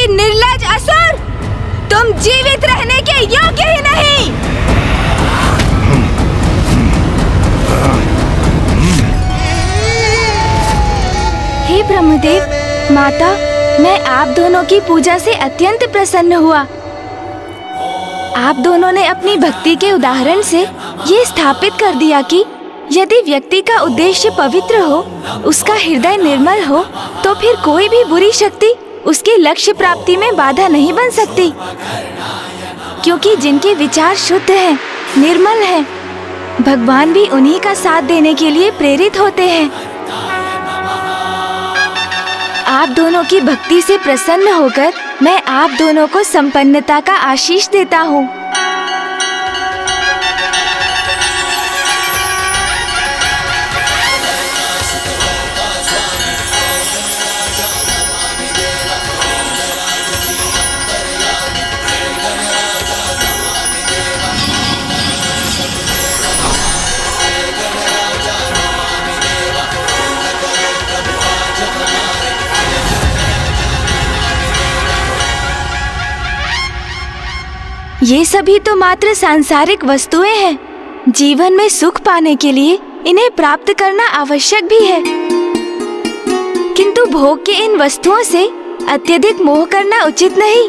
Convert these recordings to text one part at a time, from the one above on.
पापी निर्लज असुर, तुम जीवित रहने के योग्य ही नहीं। हे ब्रह्मदेव, माता, मैं आप दोनों की पूजा से अत्यंत प्रसन्न हुआ। आप दोनों ने अपनी भक्ति के उदाहरण से ये स्थापित कर दिया कि यदि व्यक्ति का उद्देश्य पवित्र हो, उसका हृदय निर्मल हो, तो फिर कोई भी बुरी शक्ति उसके लक्ष्य प्राप्ति में बाधा नहीं बन सकती, क्योंकि जिनके विचार शुद्ध हैं, निर्मल हैं, भगवान भी उन्हीं का साथ देने के लिए प्रेरित होते हैं। आप दोनों की भक्ति से प्रसन्न होकर मैं आप दोनों को संपन्नता का आशीष देता हूँ। ये सभी तो मात्र सांसारिक वस्तुएं हैं। जीवन में सुख पाने के लिए इन्हें प्राप्त करना आवश्यक भी है, किंतु भोग के इन वस्तुओं से अत्यधिक मोह करना उचित नहीं।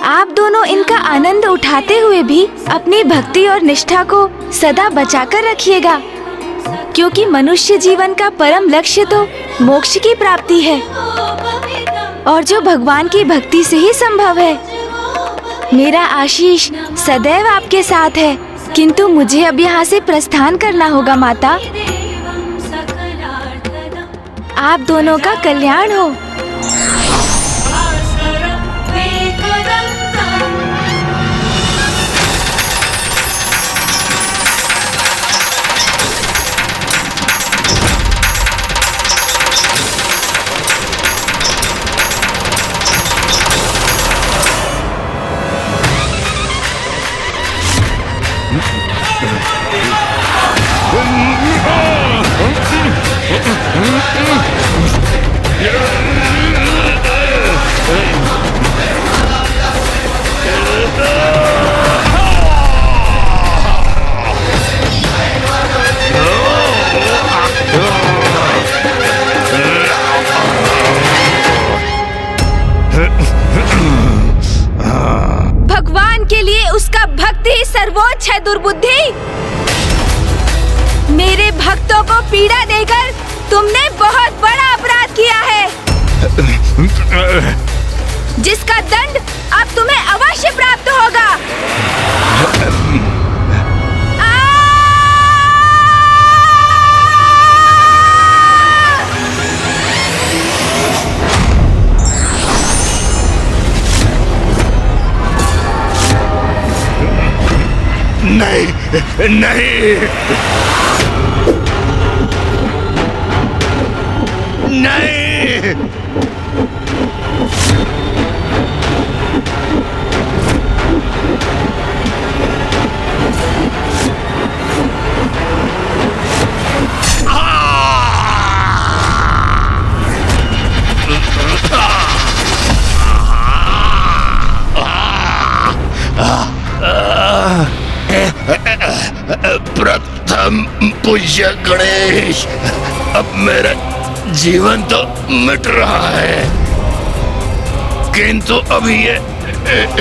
आप दोनों इनका आनंद उठाते हुए भी अपनी भक्ति और निष्ठा को सदा बचाकर रखिएगा, क्योंकि मनुष्य जीवन का परम लक्ष्य तो मोक्ष की प्राप्ति है, और जो भगवान की भक्ति से ही संभव है। मेरा आशीष सदैव आपके साथ है, किंतु मुझे अब यहाँ से प्रस्थान करना होगा माता। आप दोनों का कल्याण हो। भगवान के लिए उसका भक्ति ही सर्वोच्च है। दुर्बुद्धि, मेरे भक्तों को पीड़ा देकर तुमने बहुत बड़ा अपराध किया है, जिसका दंड अब तुम्हें अवश्य प्राप्त होगा। नहीं, नहीं, नहीं। प्रथम पूज्य गणेश, अब मेरा जीवन तो मिट रहा है, किंतु अभी ये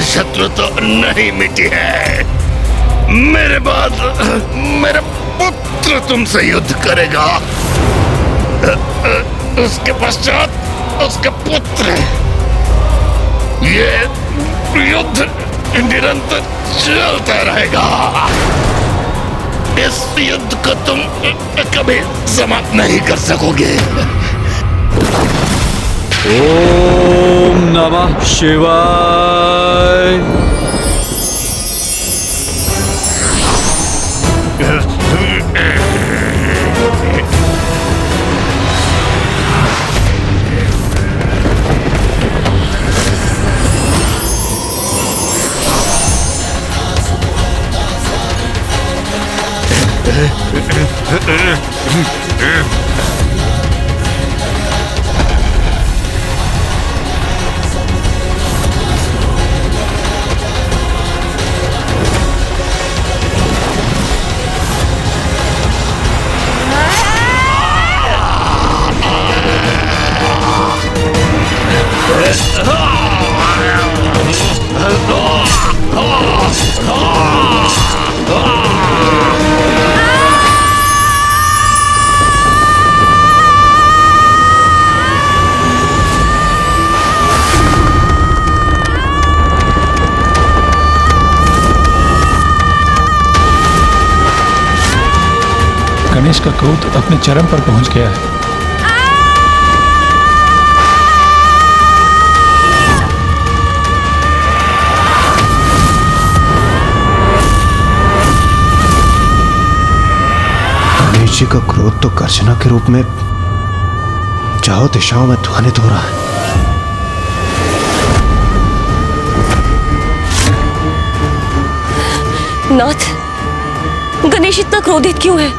शत्रु तो नहीं मिटी है। मेरे बाद मेरा पुत्र तुमसे युद्ध करेगा, उसके पश्चात उसका पुत्र। ये युद्ध निरंतर चलता रहेगा। इस युद्ध को तुम कभी समाप्त नहीं कर सकोगे। ओम नमः शिवाय। गणेश का क्रोध अपने चरम पर पहुंच गया है। गणेश जी का क्रोध तो गर्जना के रूप में चारों दिशाओं में ध्वनित हो रहा है। नाथ, गणेश इतना क्रोधित क्यों है?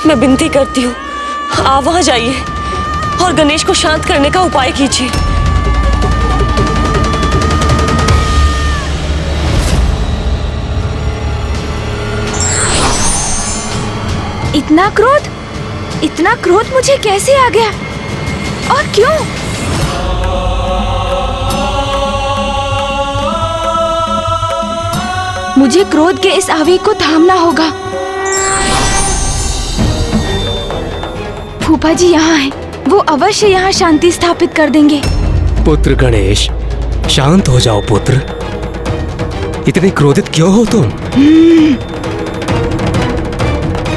मैं विनती करती हूँ, आप वहां जाइए और गणेश को शांत करने का उपाय कीजिए। इतना क्रोध मुझे कैसे आ गया और क्यों? मुझे क्रोध के इस आवेग को थामना होगा। फूफा जी यहाँ हैं, वो अवश्य यहाँ शांति स्थापित कर देंगे। पुत्र गणेश, शांत हो जाओ पुत्र। इतने क्रोधित क्यों हो तुम?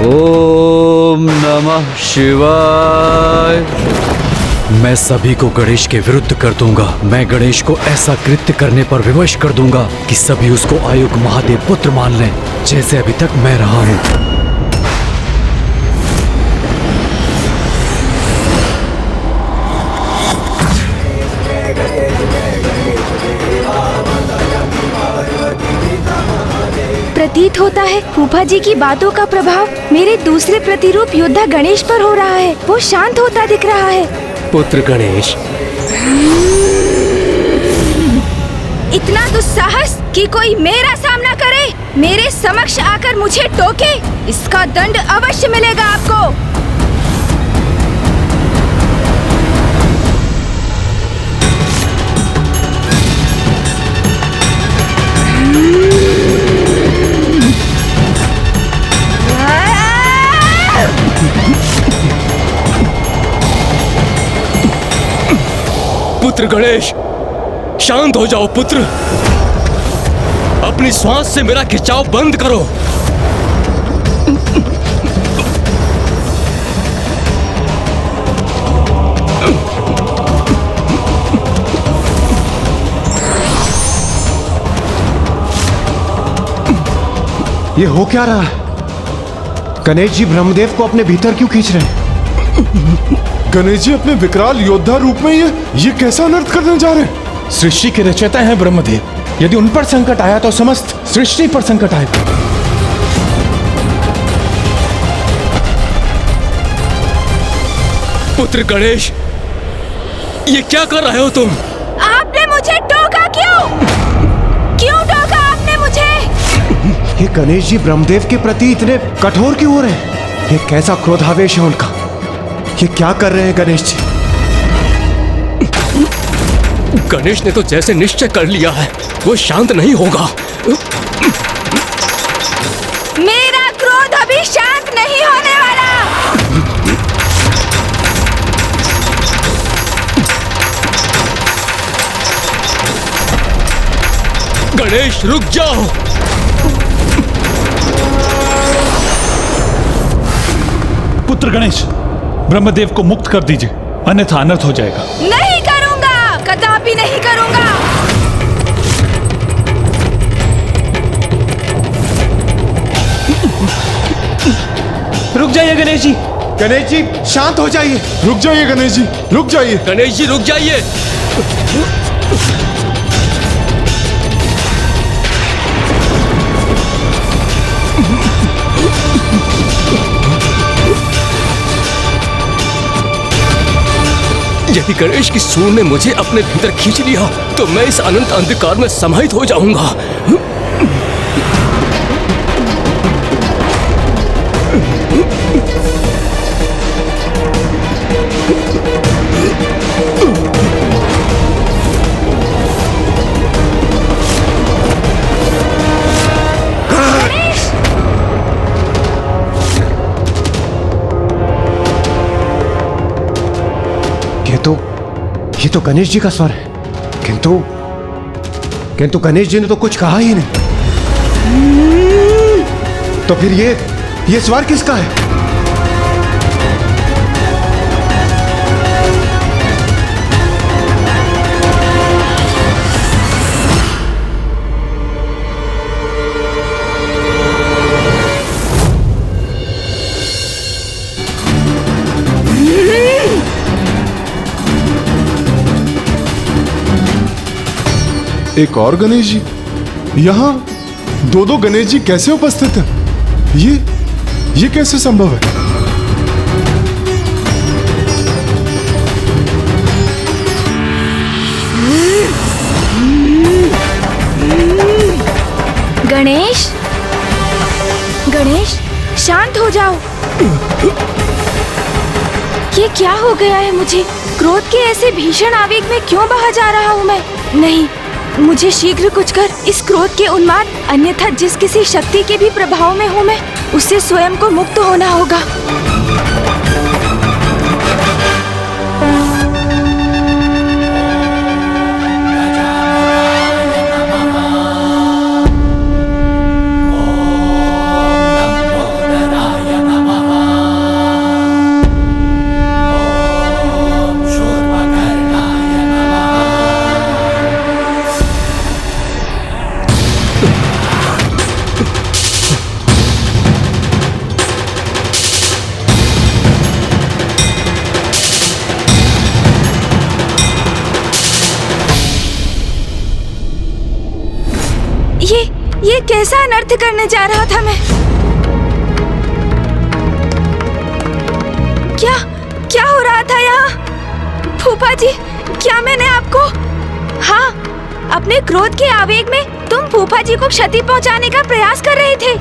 ओम नमः शिवाय। मैं सभी को गणेश के विरुद्ध कर दूंगा। मैं गणेश को ऐसा कृत्य करने पर विवश कर दूंगा कि सभी उसको आयुक्त महादेव पुत्र मान लें, जैसे अभी तक मैं रहा हूं। प्रतीत होता है फूफा जी की बातों का प्रभाव मेरे दूसरे प्रतिरूप योद्धा गणेश पर हो रहा है। वो शांत होता दिख रहा है। पुत्र गणेश, इतना दुस्साहस कि कोई मेरा सामना करे, मेरे समक्ष आकर मुझे टोके, इसका दंड अवश्य मिलेगा आपको। पुत्र गणेश, शांत हो जाओ पुत्र। अपनी श्वास से मेरा खिंचाव बंद करो। ये हो क्या रहा है? गणेश जी ब्रह्मदेव को अपने भीतर क्यों खींच रहे हैं? गणेश जी अपने विकराल योद्धा रूप में ये कैसा अनर्थ करने जा रहे हैं? सृष्टि के रचयिता हैं ब्रह्मदेव। यदि उन पर संकट आया तो समस्त सृष्टि पर संकट आएगा। पुत्र गणेश, ये क्या कर रहे हो तुम? आपने मुझे टोका क्यों? क्यों टोका आपने मुझे? ये गणेश जी ब्रह्मदेव के प्रति इतने कठोर क्यों हो रहे हैं? ये कैसा क्रोधावेश है उनका? ये क्या कर रहे हैं गणेश जी? गणेश ने तो जैसे निश्चय कर लिया है, वो शांत नहीं होगा। मेरा क्रोध अभी शांत नहीं होने वाला। गणेश रुक जाओ। पुत्र गणेश, ब्रह्मदेव को मुक्त कर दीजिए, अन्यथा अनर्थ हो जाएगा। नहीं करूंगा, कदापि नहीं करूंगा। रुक जाइए गणेश जी। गणेश जी शांत हो जाइए। रुक जाइए गणेश जी, रुक जाइए। गणेश जी रुक जाइए। यदि गणेश की सूंड ने मुझे अपने भीतर खींच लिया तो मैं इस अनंत अंधकार में समाहित हो जाऊंगा। गणेश जी का स्वर है, किंतु गणेश जी ने तो कुछ कहा ही नहीं। तो फिर ये स्वर किसका है? एक और गणेश जी? यहाँ दो गणेश जी कैसे उपस्थित हैं? ये कैसे संभव है? गणेश, गणेश, शांत हो जाओ। ये क्या हो गया है मुझे? क्रोध के ऐसे भीषण आवेग में क्यों बहा जा रहा हूँ मैं? नहीं, मुझे शीघ्र कुछ कर इस क्रोध के उन्माद, अन्यथा जिस किसी शक्ति के भी प्रभाव में हूँ मैं, उससे स्वयं को मुक्त होना होगा। ये कैसा अनर्थ करने जा रहा था मैं? क्या हो रहा था यहाँ? फूफा जी, क्या मैंने आपको? हाँ, अपने क्रोध के आवेग में तुम फूफा जी को क्षति पहुँचाने का प्रयास कर रहे थे।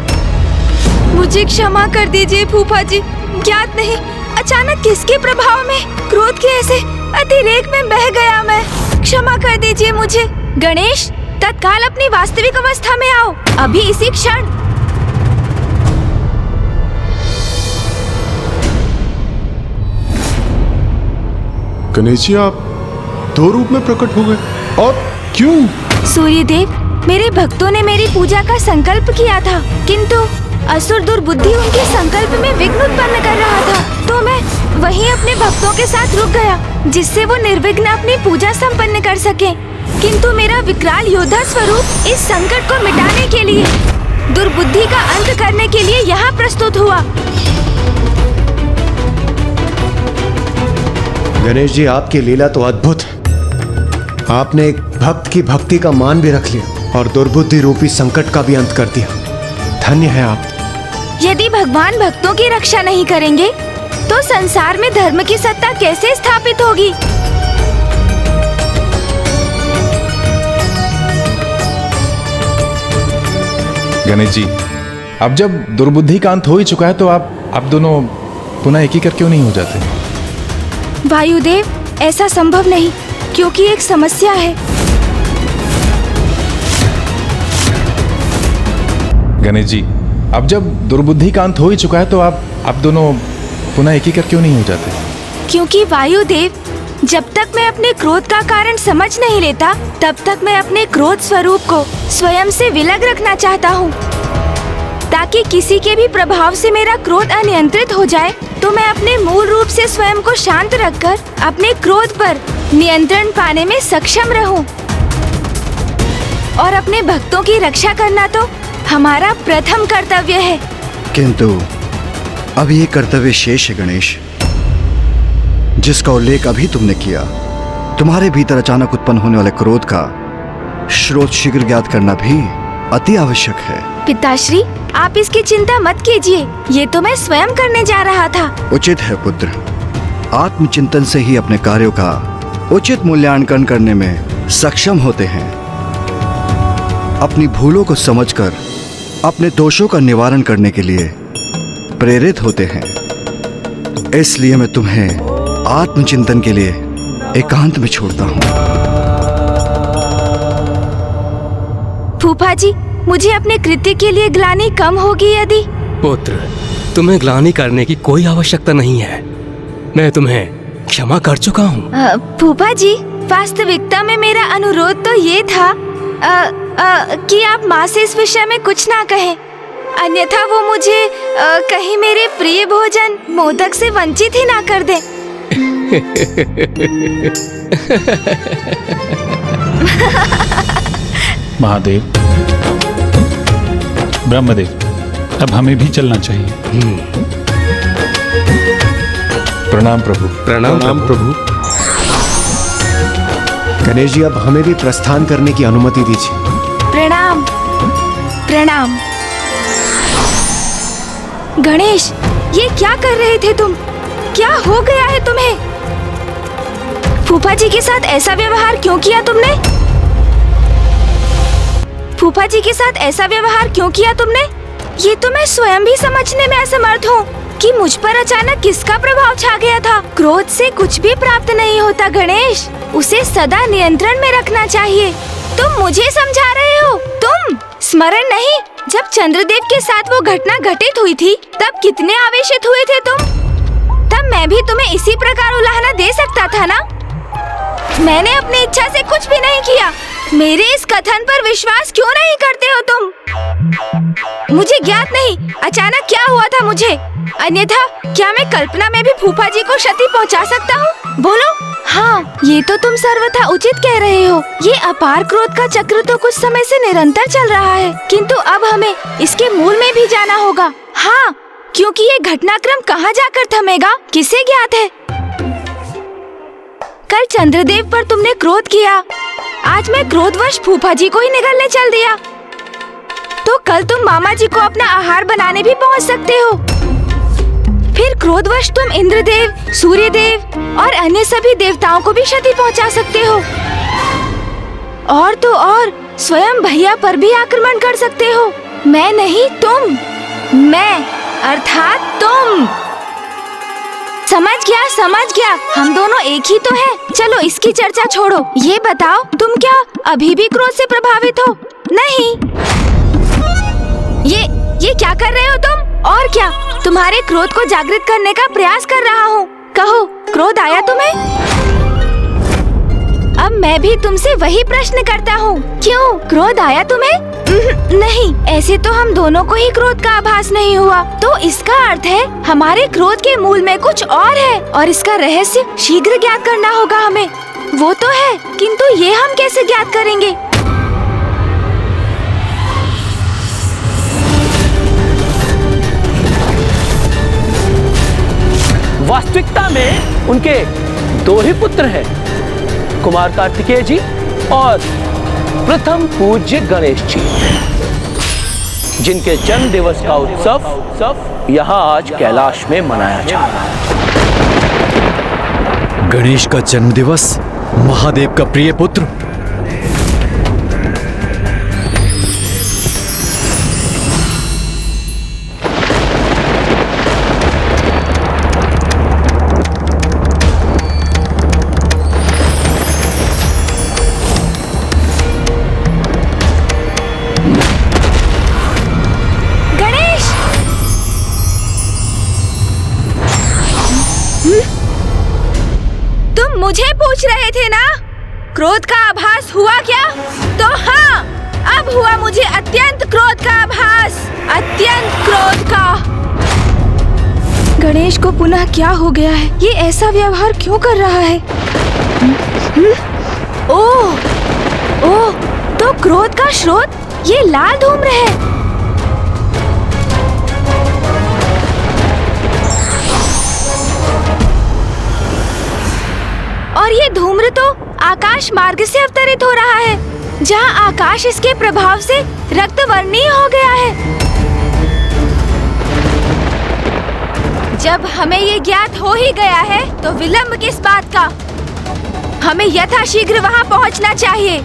मुझे क्षमा कर दीजिए फूफा जी, ज्ञात नहीं अचानक किसके प्रभाव में क्रोध के ऐसे अतिरेक में बह गया मैं। क्षमा कर दीजिए मुझे। गणेश, तत्काल अपनी वास्तविक अवस्था में आओ, अभी इसी क्षण। गणेश जी, आप दो रूप में प्रकट हो गए, और क्यों? सूर्यदेव, मेरे भक्तों ने मेरी पूजा का संकल्प किया था, किंतु असुर दुर्बुद्धि उनके संकल्प में विघ्न उत्पन्न कर रहा था, तो मैं वहीं अपने भक्तों के साथ रुक गया, जिससे वो निर्विघ्न अपनी पूजा संपन्न कर सके। किंतु मेरा विकराल योद्धा स्वरूप इस संकट को मिटाने के लिए, दुर्बुद्धि का अंत करने के लिए यहाँ प्रस्तुत हुआ। गणेश जी, आपकी लीला तो अद्भुत है। आपने एक भक्त की भक्ति का मान भी रख लिया और दुर्बुद्धि रूपी संकट का भी अंत कर दिया। धन्य है आप। यदि भगवान भक्तों की रक्षा नहीं करेंगे तो संसार में धर्म की सत्ता कैसे स्थापित होगी? गणेश जी, अब जब दुर्बुद्धि का अंत हो ही चुका है तो आप दोनों पुनः एक ही कर क्यों नहीं हो जाते? वायुदेव, ऐसा संभव नहीं, क्योंकि एक समस्या है। गणेश जी, अब जब दुर्बुद्धि का अंत हो ही चुका है तो आप दोनों पुनः एक ही कर क्यों नहीं हो जाते? क्योंकि वायुदेव, जब तक मैं अपने क्रोध का कारण समझ नहीं लेता, तब तक मैं अपने क्रोध स्वरूप को स्वयं से विलग रखना चाहता हूँ, ताकि किसी के भी प्रभाव से मेरा क्रोध अनियंत्रित हो जाए तो मैं अपने मूल रूप से स्वयं को शांत रखकर अपने क्रोध पर नियंत्रण पाने में सक्षम रहूं। और अपने भक्तों की रक्षा करना तो हमारा प्रथम कर्तव्य है। किंतु अब ये कर्तव्य शेष है गणेश, जिसका उल्लेख अभी तुमने किया। तुम्हारे भीतर अचानक उत्पन्न होने वाले क्रोध का स्रोत शीघ्र ज्ञात करना भी अति आवश्यक है। पिताश्री, आप इसकी चिंता मत कीजिए, ये तो मैं स्वयं करने जा रहा था। उचित है पुत्र, आत्मचिंतन से ही अपने कार्यों का उचित मूल्यांकन करने में सक्षम होते हैं। अपनी भूलों को समझकर अपने दोषों का निवारण करने के लिए प्रेरित होते हैं। इसलिए मैं तुम्हें आत्मचिंतन के लिए एकांत में छोड़ता हूँ। फूफा जी, मुझे अपने कृत्य के लिए ग्लानि कम होगी यदि? पुत्र, तुम्हें ग्लानि करने की कोई आवश्यकता नहीं है, मैं तुम्हें क्षमा कर चुका हूँ। फूफा जी, वास्तविकता में मेरा अनुरोध तो ये था कि आप माँ से इस विषय में कुछ ना कहें, अन्यथा वो मुझे कहीं मेरे प्रिय भोजन मोदक से वंचित ही ना कर दे। महादेव, ब्रह्मदेव, अब हमें भी चलना चाहिए। प्रणाम प्रभु। प्रणाम प्रभु। गणेश जी, अब हमें भी प्रस्थान करने की अनुमति दीजिए। प्रणाम प्रणाम। गणेश, ये क्या कर रहे थे तुम? क्या हो गया है तुम्हें? फूफा जी के साथ ऐसा व्यवहार क्यों किया तुमने? फूफा जी के साथ ऐसा व्यवहार क्यों किया तुमने? ये तो मैं स्वयं भी समझने में असमर्थ हूँ कि मुझ पर अचानक किसका प्रभाव छा गया था। क्रोध से कुछ भी प्राप्त नहीं होता गणेश, उसे सदा नियंत्रण में रखना चाहिए। तुम मुझे समझा रहे हो? तुम स्मरण नहीं, जब चंद्रदेव के साथ वो घटना घटित हुई थी तब कितने आवेशित हुए थे तुम? तब मैं भी तुम्हें इसी प्रकार उलाहना दे सकता था ना? मैंने अपनी इच्छा से कुछ भी नहीं किया। मेरे इस कथन पर विश्वास क्यों नहीं करते हो तुम? मुझे ज्ञात नहीं अचानक क्या हुआ था मुझे, अन्यथा क्या मैं कल्पना में भी फूफा जी को क्षति पहुंचा सकता हूँ? बोलो। हाँ, ये तो तुम सर्वथा उचित कह रहे हो। ये अपार क्रोध का चक्र तो कुछ समय से निरंतर चल रहा है, किंतु अब हमें इसके मूल में भी जाना होगा। हाँ, क्योंकि ये घटनाक्रम कहाँ जाकर थमेगा किसे ज्ञात है। कल चंद्रदेव पर तुमने क्रोध किया, आज मैं क्रोधवश फूफा जी को ही निगलने चल दिया, तो कल तुम मामा जी को अपना आहार बनाने भी पहुंच सकते हो। फिर क्रोधवश तुम इंद्रदेव, सूर्यदेव और अन्य सभी देवताओं को भी क्षति पहुंचा सकते हो। और तो और स्वयं भैया पर भी आक्रमण कर सकते हो। मैं नहीं, तुम। मैं अर्थात तुम। समझ गया, हम दोनों एक ही तो हैं। चलो इसकी चर्चा छोड़ो, ये बताओ तुम क्या अभी भी क्रोध से प्रभावित हो? नहीं। ये क्या कर रहे हो तुम? और क्या, तुम्हारे क्रोध को जागृत करने का प्रयास कर रहा हूँ। कहो, क्रोध आया तुम्हें? अब मैं भी तुमसे वही प्रश्न करता हूँ, क्यों क्रोध आया तुम्हें? नहीं, ऐसे तो हम दोनों को ही क्रोध का आभास नहीं हुआ, तो इसका अर्थ है हमारे क्रोध के मूल में कुछ और है और इसका रहस्य शीघ्र ज्ञात करना होगा हमें। वो तो है, किंतु ये हम कैसे ज्ञात करेंगे? वास्तविकता में उनके दो ही पुत्र हैं, कुमार कार्तिकेय जी और प्रथम पूज्य गणेश जी, जिनके जन्म दिवस का उत्सव यहाँ आज कैलाश में मनाया जा रहा है। गणेश का जन्म दिवस, महादेव का प्रिय पुत्र। मुझे पूछ रहे थे ना, क्रोध का आभास हुआ क्या? तो हाँ, अब हुआ मुझे अत्यंत क्रोध का आभास, अत्यंत क्रोध का। गणेश को पुनः क्या हो गया है? ये ऐसा व्यवहार क्यों कर रहा है? ओह, तो क्रोध का स्रोत ये लाल धूम्र है। और ये धूम्र तो आकाश मार्ग से अवतरित हो रहा है, जहाँ आकाश इसके प्रभाव से रक्तवर्णीय हो गया है। जब हमें ये ज्ञात हो ही गया है, तो विलंब किस बात का? हमें यथाशीघ्र वहाँ पहुँचना चाहिए।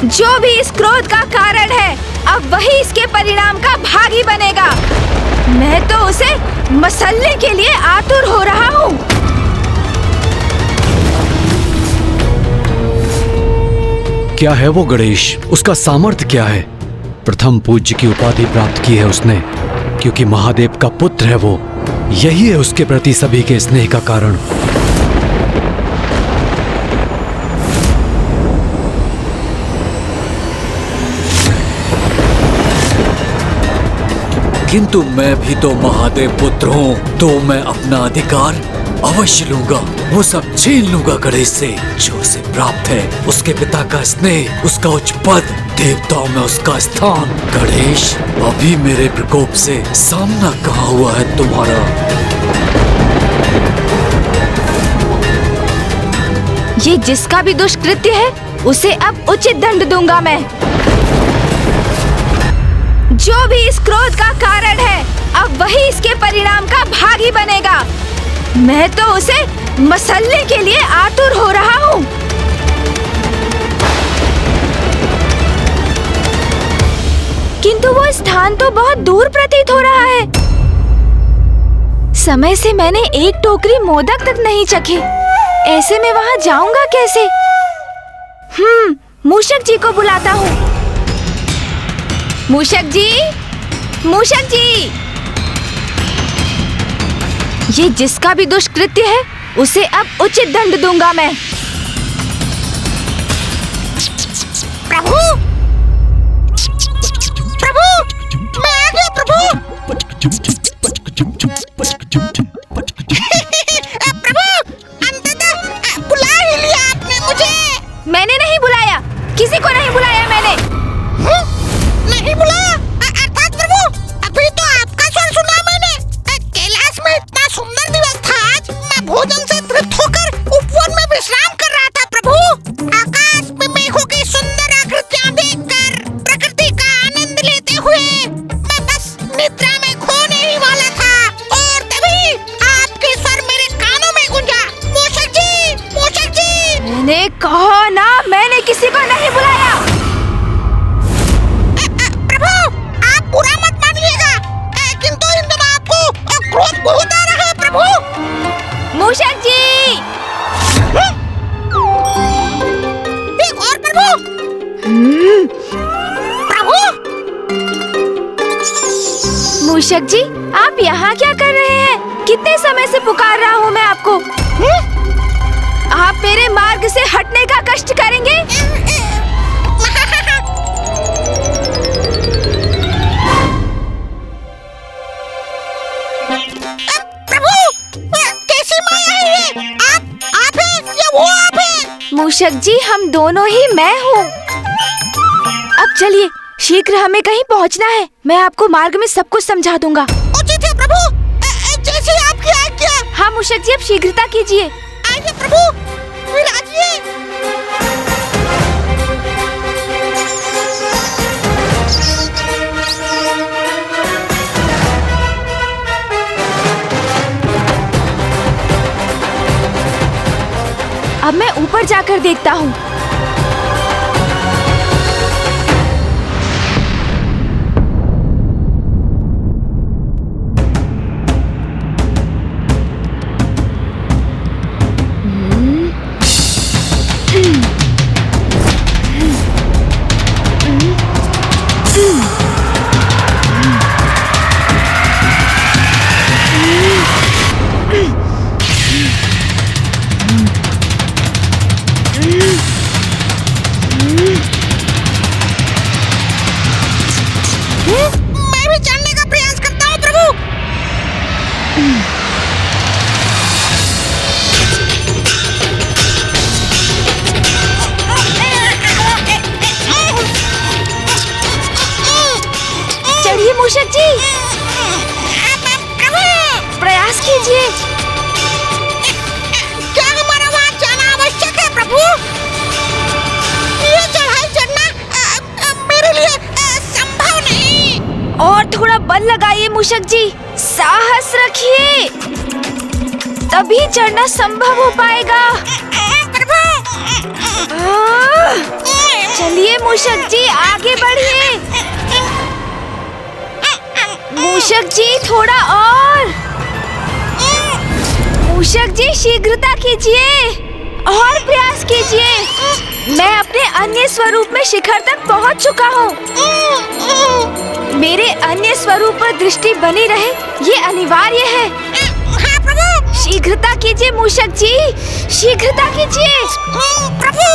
जो भी इस क्रोध का कारण है, अब वही इसके परिणाम का भागी बनेगा। मैं तो उसे मसलने के लिए आतुर हो रहा हूँ। क्या है वो गणेश? उसका सामर्थ्य क्या है? प्रथम पूज्य की उपाधि प्राप्त की है उसने, क्योंकि महादेव का पुत्र है वो। यही है उसके प्रति सभी के स्नेह का कारण। किंतु मैं भी तो महादेव पुत्र हूँ, तो मैं अपना अधिकार अवश्य लूंगा। वो सब छीन लूंगा गणेश से जो उसे प्राप्त है। उसके पिता का स्नेह, उसका उच्च पद, देवताओं में उसका स्थान। गणेश, अभी मेरे प्रकोप से सामना कहाँ हुआ है तुम्हारा? ये जिसका भी दुष्कृत्य है उसे अब उचित दंड दूंगा मैं। जो भी इस क्रोध का कारण है अब वही इसके परिणाम का भागी बनेगा। मैं तो उसे मसलने के लिए आतुर हो रहा हूँ। किंतु वो स्थान तो बहुत दूर प्रतीत हो रहा है। समय से मैंने एक टोकरी मोदक तक नहीं चखे। ऐसे में वहाँ जाऊंगा कैसे? मूषक जी को बुलाता हूँ। मूषक जी, मूषक जी, ये जिसका भी दुष्कृत्य है उसे अब उचित दंड दूंगा मैं। प्रभु, प्रभु, मैं आ गया प्रभु। प्रभु, अंततः बुला ही लिया आपने मुझे। मैंने नहीं बुलाया, किसी को नहीं बुलाया मैंने। नहीं बुलाया? अर्थात प्रभु, अभी तो आपका स्वर सुना मैंने। कैलाश में इतना सुंदर दिवस था आज। मैं भोजन से तृप्त होकर उपवन में विश्राम कर रहा था प्रभु। आकाश में मेघों की सुंदर आकृतियां देखकर प्रकृति का आनंद लेते हुए मैं बस निद्रा में खोने ही वाला था और तभी आपके स्वर मेरे कानों में गूंजा। मूषक जी, मूषक जी। मैंने कहा ना, मैंने किसी को नहीं बुलाया। बुरा मत मानिएगा, किंतु इन दिनों आपको क्रोध बहुत आ रहा है प्रभु। मूषक जी, एक और प्रभु। प्रभु, मूषक जी, आप यहाँ क्या कर रहे हैं? कितने समय से पुकार रहा हूँ मैं आपको। आप मेरे मार्ग से हटने का कष्ट करेंगे? मूषक जी, हम दोनों ही मैं हूँ। अब चलिए, शीघ्र हमें कहीं पहुँचना है। मैं आपको मार्ग में सब कुछ समझा दूंगा। उचित है प्रभु, जैसे आपकी आज्ञा। हाँ मूषक जी, अब शीघ्रता कीजिए। आइए प्रभु, विराजिए। अब मैं ऊपर जाकर देखता हूँ। मैं भी जानने का प्रयास करता हूँ प्रभु। चढ़िए मूषक जी, प्रयास कीजिए। क्या हमारा वहाँ जाना आवश्यक है प्रभु? ये चढ़ाई चढ़ना मेरे लिए संभव नहीं। और थोड़ा बल लगाइए मूषक जी, साहस रखिए, तभी चढ़ना संभव हो पाएगा। चलिए मूषक जी, आगे बढ़िए। मूषक जी, थोड़ा और। मूषक जी, शीघ्रता कीजिए और प्रयास कीजिए। मैं अपने अन्य स्वरूप में शिखर तक पहुंच चुका हूँ। मेरे अन्य स्वरूप पर दृष्टि बनी रहे, ये अनिवार्य है। हाँ प्रभु। शीघ्रता कीजिए मूषक जी, शीघ्रता कीजिए। प्रभु,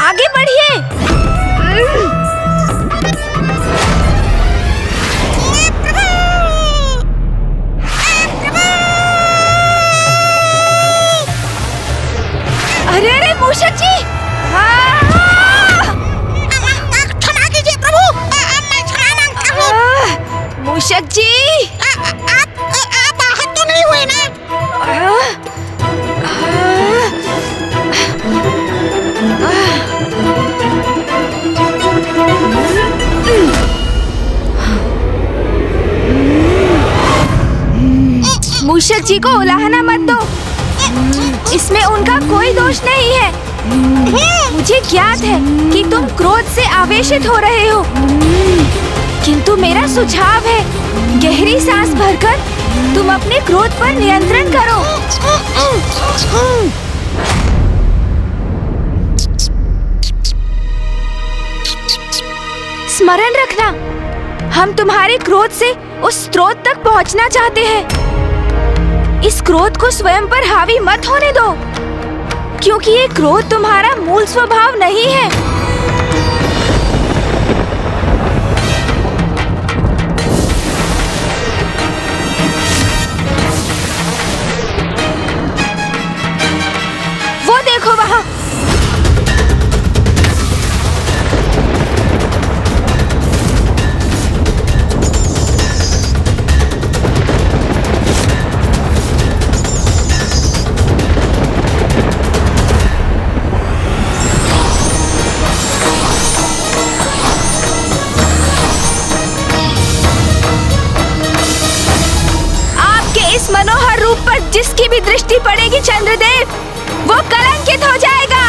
आगे बढ़िए। मूषक जी को उलाहना मत दो। इसमें उनका कोई दोष नहीं है। मुझे ज्ञात है कि तुम क्रोध से आवेशित हो रहे हो, किंतु मेरा सुझाव है, गहरी सांस भरकर तुम अपने क्रोध पर नियंत्रण करो। स्मरण रखना, हम तुम्हारे क्रोध से उस स्रोत तक पहुंचना चाहते हैं। इस क्रोध को स्वयं पर हावी मत होने दो, क्योंकि ये क्रोध तुम्हारा मूल स्वभाव नहीं है। वो देखो वहाँ। मनोहर रूप पर जिसकी भी दृष्टि पड़ेगी चंद्रदेव, वो कलंकित हो जाएगा।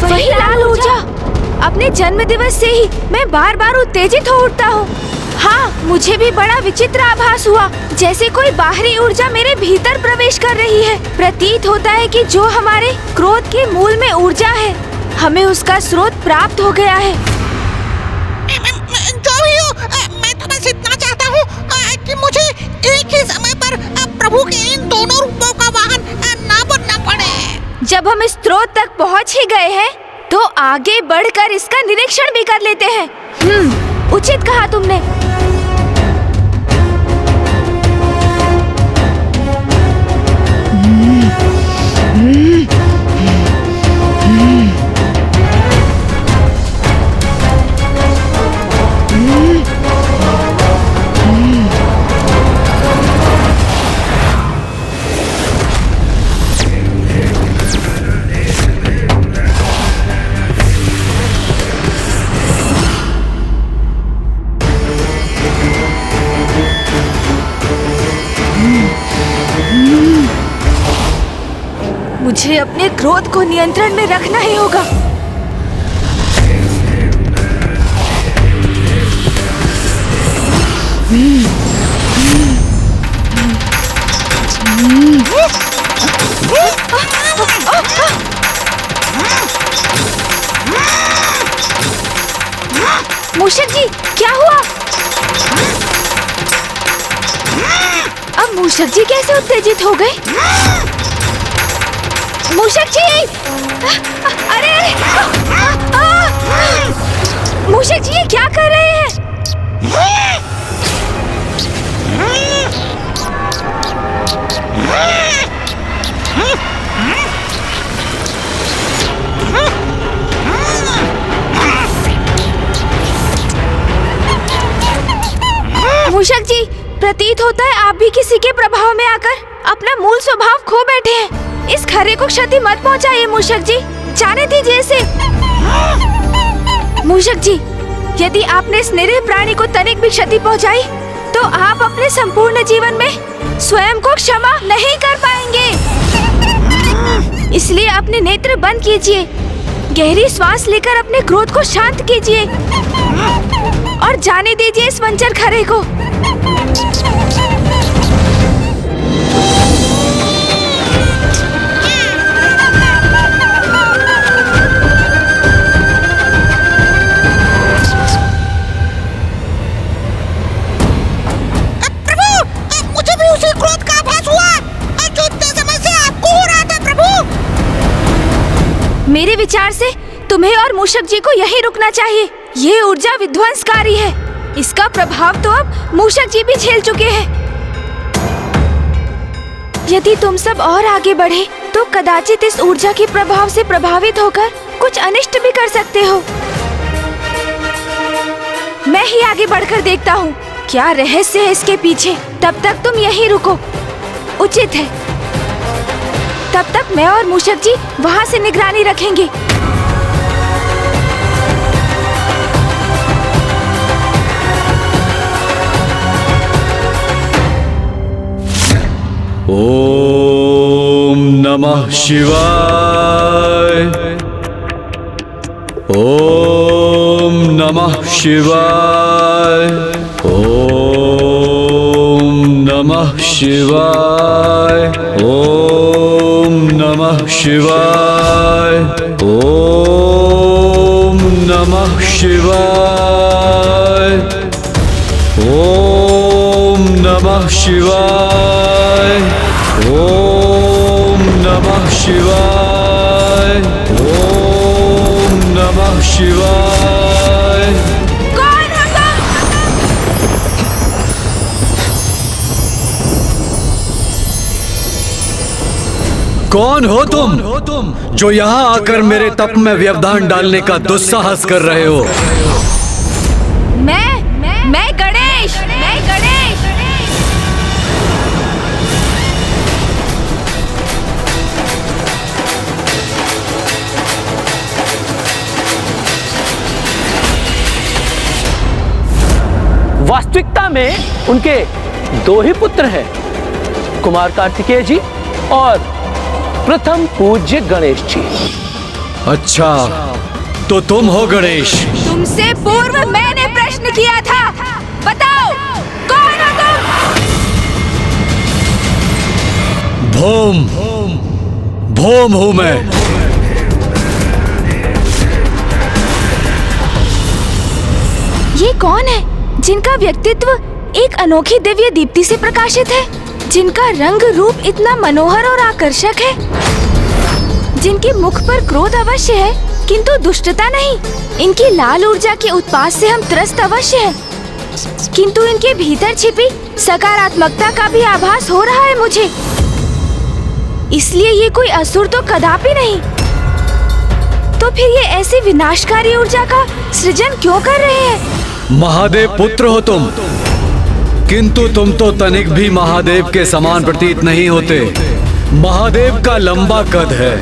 वही लाल ऊर्जा। अपने जन्म दिवस से ही मैं बार बार उत्तेजित हो उठता हूँ। हाँ, मुझे भी बड़ा विचित्र आभास हुआ, जैसे कोई बाहरी ऊर्जा मेरे भीतर प्रवेश कर रही है। प्रतीत होता है कि जो हमारे क्रोध के मूल में ऊर्जा है, हमें उसका स्रोत प्राप्त हो गया है। जो भी हो, मैं तो बस इतना चाहता हूँ कि मुझे एक ही समय पर प्रभु के इन दोनों रूपों का वाहन ना बनना पड़े। जब हम इस स्रोत तक पहुँच ही गए हैं, तो आगे बढ़कर इसका निरीक्षण भी कर लेते हैं। उचित कहा तुमने। मुझे अपने क्रोध को नियंत्रण में रखना ही होगा। मूषक जी, क्या हुआ? अब मूषक जी कैसे उत्तेजित हो गए? मूषक जी! अरे! मूषक जी, ये क्या कर रहे हैं? मूषक जी, प्रतीत होता है आप भी किसी के प्रभाव में आकर अपना मूल स्वभाव खो बैठे हैं। इस खरे को क्षति मत पहुंचाइए मूषक जी, जाने दीजिए इसे। मूषक जी, यदि आपने इस निरीह प्राणी को तनिक भी क्षति पहुंचाई, तो आप अपने संपूर्ण जीवन में स्वयं को क्षमा नहीं कर पाएंगे। इसलिए अपने नेत्र बंद कीजिए, गहरी श्वास लेकर अपने क्रोध को शांत कीजिए और जाने दीजिए इस वंचर खरे को। मेरे विचार से तुम्हें और मूषक जी को यहीं रुकना चाहिए। ये ऊर्जा विध्वंसकारी है, इसका प्रभाव तो अब मूषक जी भी झेल चुके हैं। यदि तुम सब और आगे बढ़े तो कदाचित इस ऊर्जा के प्रभाव से प्रभावित होकर कुछ अनिष्ट भी कर सकते हो। मैं ही आगे बढ़कर देखता हूँ क्या रहस्य है इसके पीछे। तब तक तुम यहीं रुको, उचित है। तब तक मैं और मूषक जी वहाँ से निगरानी रखेंगे। ओम नमः शिवाय। ओम नमः शिवाय। ओम नमः शिवाय। ओम नमः शिवाय। ओम नमः शिवाय। ओम नमः शिवाय। ओम नमः शिवाय। ओम नमः शिवाय। कौन हो तुम जो यहाँ आकर मेरे तप में व्यवधान डालने का दुस्साहस कर रहे हो? मैं गणेश। वास्तविकता में उनके दो ही पुत्र हैं, कुमार कार्तिकेय जी और प्रथम पूज्य गणेश जी। अच्छा, तो तुम हो गणेश? तुमसे पूर्व मैंने प्रश्न किया था, बताओ कौन हो तुम? भोम हूं मैं। ये कौन है जिनका व्यक्तित्व एक अनोखी दिव्य दीप्ति से प्रकाशित है, जिनका रंग रूप इतना मनोहर और आकर्षक है, जिनके मुख पर क्रोध अवश्य है किंतु दुष्टता नहीं, इनकी लाल ऊर्जा के उत्पात से हम त्रस्त अवश्य हैं, किंतु इनके भीतर छिपी सकारात्मकता का भी आभास हो रहा है मुझे। इसलिए ये कोई असुर तो कदापि नहीं। तो फिर ये ऐसी विनाशकारी ऊर्जा का सृजन क्यों कर रहे हैं? महादेव पुत्र हो तुम, किंतु तुम तो तनिक भी महादेव के समान प्रतीत नहीं होते। महादेव का लंबा कद है,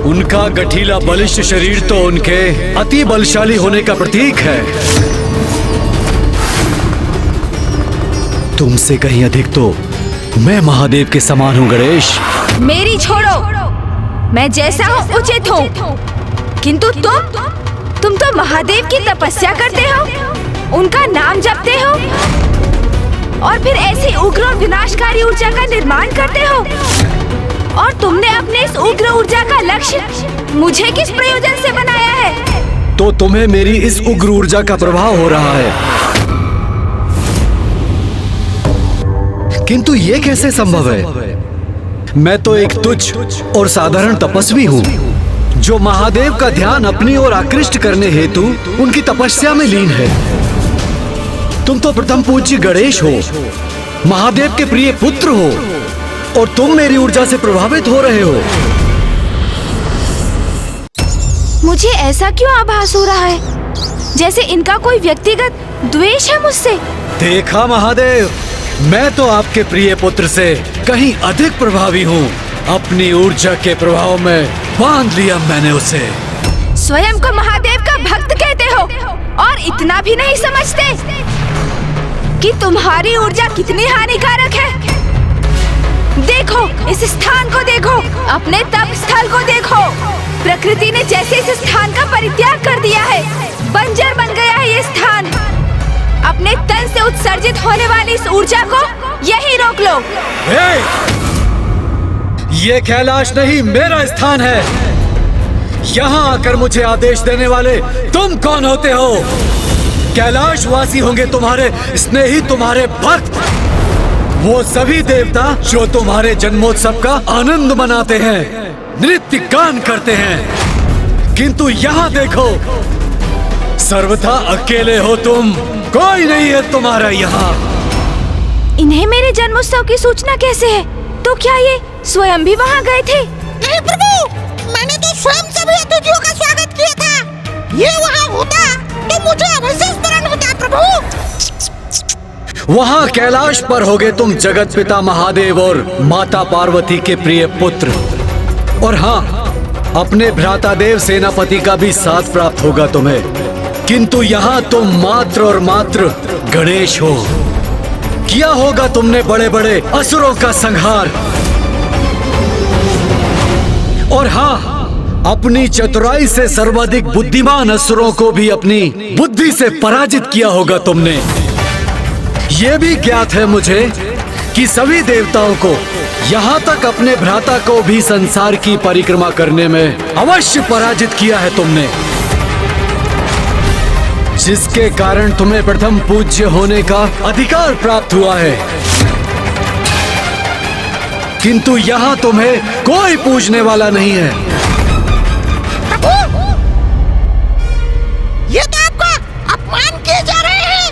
उनका गठीला बलिष्ठ शरीर तो उनके अति बलशाली होने का प्रतीक है। तुमसे कहीं अधिक तो मैं महादेव के समान हूँ गणेश। मेरी छोड़ो, मैं जैसा हूँ उचित हूँ, किंतु तुम तो महादेव की तपस्या करते हो, उनका नाम जपते हो और फिर ऐसी उग्र और विनाशकारी ऊर्जा का निर्माण करते हो। और तुमने अपने इस उग्र ऊर्जा का लक्ष्य मुझे किस प्रयोजन से बनाया है? तो तुम्हें मेरी इस उग्र ऊर्जा का प्रभाव हो रहा है, किंतु ये कैसे संभव है? मैं तो एक तुच्छ और साधारण तपस्वी हूँ जो महादेव का ध्यान अपनी ओर आकृष्ट करने हेतु उनकी तपस्या में लीन है। तुम तो प्रथम पूज्य गणेश हो, महादेव के प्रिय पुत्र हो, और तुम मेरी ऊर्जा से प्रभावित हो रहे हो। मुझे ऐसा क्यों आभास हो रहा है जैसे इनका कोई व्यक्तिगत द्वेष है मुझसे? देखा महादेव, मैं तो आपके प्रिय पुत्र से कहीं अधिक प्रभावी हूँ। अपनी ऊर्जा के प्रभाव में बांध लिया मैंने उसे। स्वयं को महादेव का भक्त कहते हो और इतना भी नहीं समझते कि तुम्हारी ऊर्जा कितनी हानिकारक है। देखो इस स्थान को, देखो अपने तप स्थल को देखो। प्रकृति ने जैसे इस स्थान का परित्याग कर दिया है, बंजर बन गया है ये स्थान। अपने तन से उत्सर्जित होने वाली इस ऊर्जा को यही रोक लो। ये कैलाश नहीं मेरा स्थान है। यहाँ आकर मुझे आदेश देने वाले तुम कौन होते हो? कैलाश वासी होंगे तुम्हारे स्नेही, तुम्हारे भक्त, वो सभी देवता जो तुम्हारे जन्मोत्सव का आनंद मनाते हैं, नृत्य गान करते हैं। किंतु यहाँ देखो, सर्वथा अकेले हो तुम, कोई नहीं है तुम्हारा यहाँ। इन्हें मेरे जन्मोत्सव की सूचना कैसे है? तो क्या ये स्वयं भी वहाँ गए थे? नहीं प्रभु, मैंने तो स्वयं सभी अतिथियों का स्वागत किया था। ये वहाँ होता तो मुझे अवश्य स्मरण होता प्रभु। वहां कैलाश पर होगे तुम जगत पिता महादेव और माता पार्वती के प्रिय पुत्र। और हाँ, अपने भ्राता देव सेनापति का भी साथ प्राप्त होगा तुम्हें। किंतु यहाँ तुम मात्र और मात्र गणेश हो। किया होगा तुमने बड़े बड़े असुरों का संहार। और हाँ, अपनी चतुराई से सर्वाधिक बुद्धिमान असुरों को भी अपनी बुद्धि से पराजित किया होगा तुमने। ये भी ज्ञात है मुझे कि सभी देवताओं को, यहाँ तक अपने भ्राता को भी संसार की परिक्रमा करने में अवश्य पराजित किया है तुमने, जिसके कारण तुम्हें प्रथम पूज्य होने का अधिकार प्राप्त हुआ है। किंतु यहाँ तुम्हें कोई पूजने वाला नहीं है। ये तो आपका अपमान किए जा रहे हैं।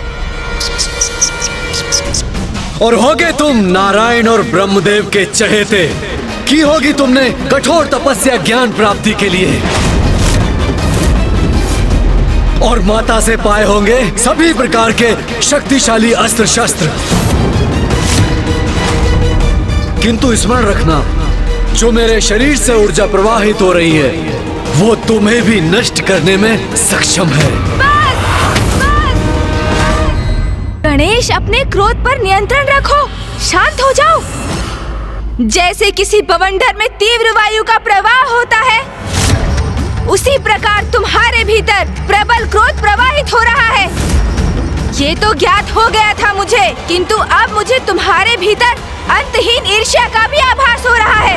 और होगे तुम नारायण और ब्रह्मदेव के चहेते। की होगी तुमने कठोर तपस्या ज्ञान प्राप्ति के लिए, और माता से पाए होंगे सभी प्रकार के शक्तिशाली अस्त्र शस्त्र। किंतु स्मरण रखना, जो मेरे शरीर से ऊर्जा प्रवाहित हो रही है वो तुम्हें भी नष्ट करने में सक्षम है। गणेश, अपने क्रोध पर नियंत्रण रखो, शांत हो जाओ। जैसे किसी बवंडर में तीव्र वायु का प्रवाह होता है, उसी प्रकार तुम्हारे भीतर प्रबल क्रोध प्रवाहित हो रहा है। ये तो ज्ञात हो गया था मुझे, किंतु अब मुझे तुम्हारे भीतर अंतहीन ईर्ष्या का भी आभास हो रहा है।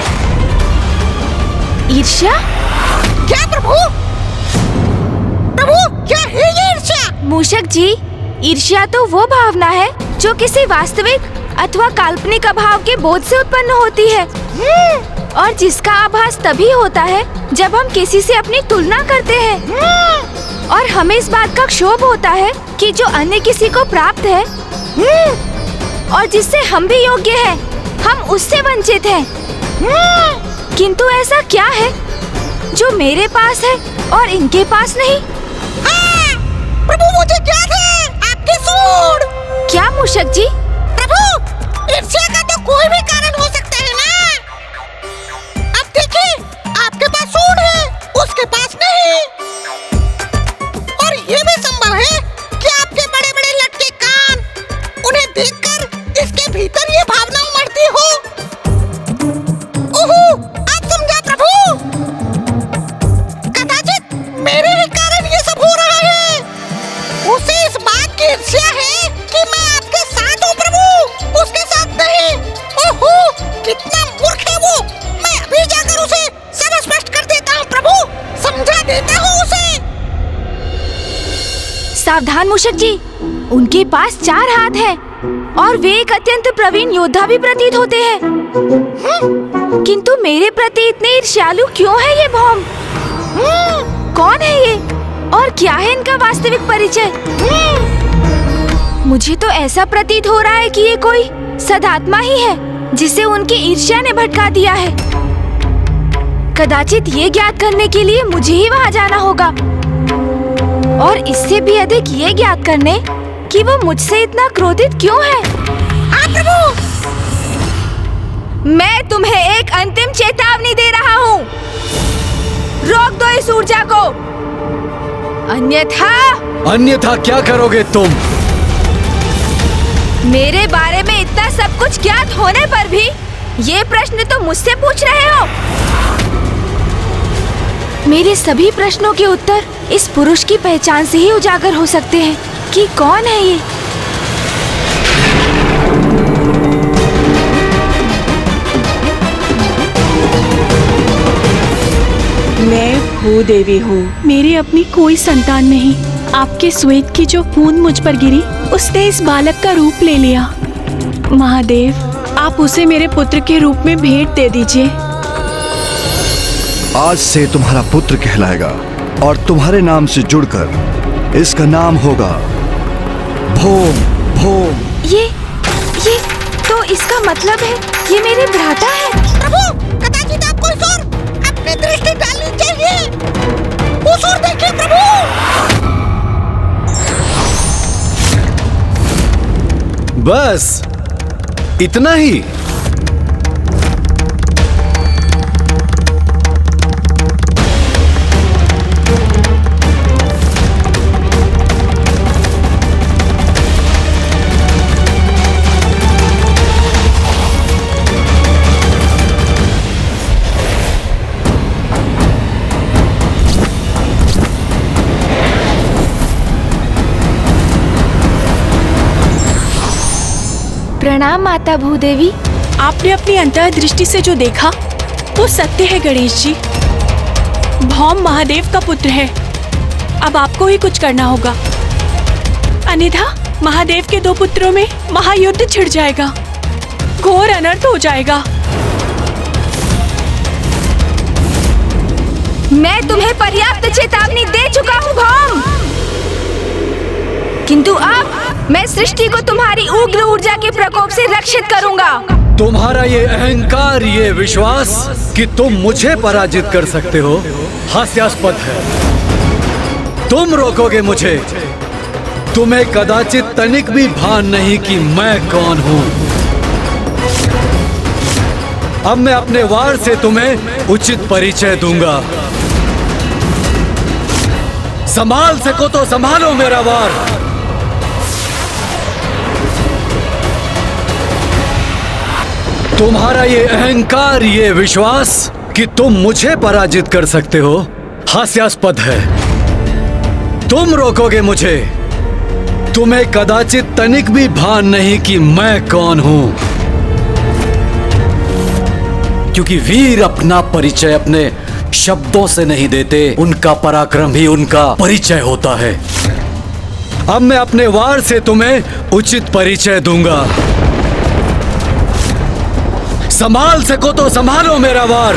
ईर्ष्या? क्या प्रभु? प्रभु, क्या है ये ईर्ष्या? मूषक जी, ईर्ष्या तो वो भावना है जो किसी वास्तविक अथवा काल्पनिक अभाव के बोध से उत्पन्न होती है, और जिसका आभास तभी होता है जब हम किसी से अपनी तुलना करते हैं, और हमें इस बात का क्षोभ होता है कि जो अन्य किसी को प्राप्त है और जिससे हम भी योग्य हैं, हम उससे वंचित हैं। किंतु ऐसा क्या है जो मेरे पास है और इनके पास नहीं? प्रभु, मुझे ज्ञात है आपके सूंड। क्या मूषक जी? प्रभु, ईर्ष्या का तो कोई भी कारण हो सकता है ना। अब देखिए, आपके पास सूंड है, उसके पास नहीं। और ये भी संभव है कि आपके बड़े बड़े लटके कान, उन्हें देखकर इसके भीतर ये भावना उमड़ती हो। ओहो, आप समझा प्रभु। कदाचित मेरे ही कारण ये सब हो रहा है। उसे इस बात की ईर्ष्या है कि मैं आपके साथ हूँ प्रभु, उसके साथ नहीं। ओहो, कितना मूर्ख है वो। मैं अभी जाकर उसे सब स्पष्ट कर देता हूँ प्रभु, समझा देता हूँ उसे। सावधान मूषक जी, उनके पास 4 हाथ हैं और वे एक अत्यंत प्रवीण योद्धा भी प्रतीत होते हैं। किंतु मेरे प्रति इतने ईर्ष्यालु क्यों है ये भौम? कौन है ये और क्या है इनका वास्तविक परिचय? मुझे तो ऐसा प्रतीत हो रहा है कि ये कोई सदात्मा ही है जिसे उनकी ईर्ष्या ने भटका दिया है। कदाचित ये ज्ञात करने के लिए मुझे ही वहाँ जाना होगा, और इससे भी अधिक ये ज्ञात करने कि वो मुझसे इतना क्रोधित क्यों है। प्रभु, मैं तुम्हें एक अंतिम चेतावनी दे रहा हूँ, रोक दो इस ऊर्जा को, अन्यथा क्या करोगे तुम? मेरे बारे में इतना सब कुछ ज्ञात होने पर भी ये प्रश्न तो मुझसे पूछ रहे हो। मेरे सभी प्रश्नों के उत्तर इस पुरुष की पहचान से ही उजागर हो सकते हैं कि कौन है ये। मैं भूदेवी हूँ। मेरी अपनी कोई संतान नहीं। आपके श्वेत की जो बूंद मुझ पर गिरी, उसने इस बालक का रूप ले लिया। महादेव, आप उसे मेरे पुत्र के रूप में भेंट दे दीजिए। आज से तुम्हारा पुत्र कहलाएगा और तुम्हारे नाम से जुड़कर इसका नाम होगा भोम भोम। ये तो इसका मतलब है ये मेरे भ्राता है। प्रभु, कदाचित आपको इस ओर अपनी दृष्टि डालनी चाहिए। उस ओर देखिए प्रभु। बस इतना ही? प्रणाम माता भूदेवी। आपने अपनी अंतर्दृष्टि से जो देखा वो सत्य है गणेश जी। भौम महादेव का पुत्र है। अब आपको ही कुछ करना होगा, अन्यथा महादेव के 2 पुत्रों में महायुद्ध छिड़ जाएगा, घोर अनर्थ हो जाएगा। मैं तुम्हें पर्याप्त चेतावनी दे चुका हूँ भौम, किंतु अब मैं सृष्टि को तुम्हारी उग्र ऊर्जा के प्रकोप से रक्षित करूंगा। तुम्हारा ये अहंकार, ये विश्वास कि तुम मुझे पराजित कर सकते हो हास्यास्पद है। तुम रोकोगे मुझे? तुम्हें कदाचित तनिक भी भान नहीं कि मैं कौन हूँ। अब मैं अपने वार से तुम्हें उचित परिचय दूंगा। संभाल सको तो संभालो मेरा वार। तुम्हारा ये अहंकार, ये विश्वास कि तुम मुझे पराजित कर सकते हो हास्यास्पद है। तुम रोकोगे मुझे? तुम्हें कदाचित तनिक भी भान नहीं कि मैं कौन हूं, क्योंकि वीर अपना परिचय अपने शब्दों से नहीं देते, उनका पराक्रम ही उनका परिचय होता है। अब मैं अपने वार से तुम्हें उचित परिचय दूंगा। संभाल सको तो संभालो मेरा वार।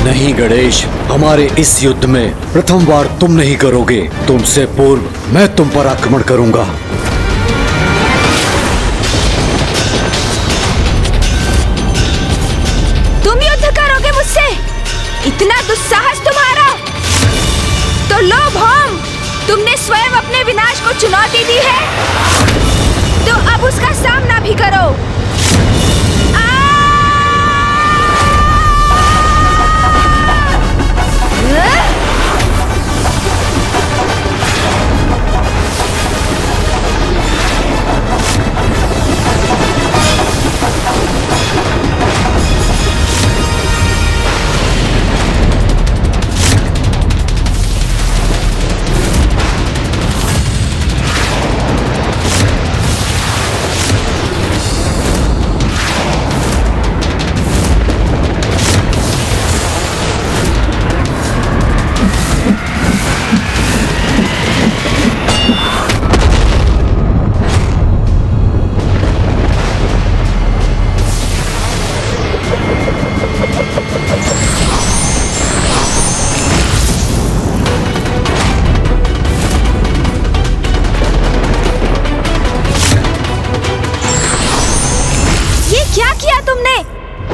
नहीं गणेश, हमारे इस युद्ध में प्रथम वार तुम नहीं करोगे। तुमसे पूर्व मैं तुम पर आक्रमण करूंगा। इतना दुस्साहस तुम्हारा? तो लो भौम, तुमने स्वयं अपने विनाश को चुनौती दी है, तो अब उसका सामना भी करो।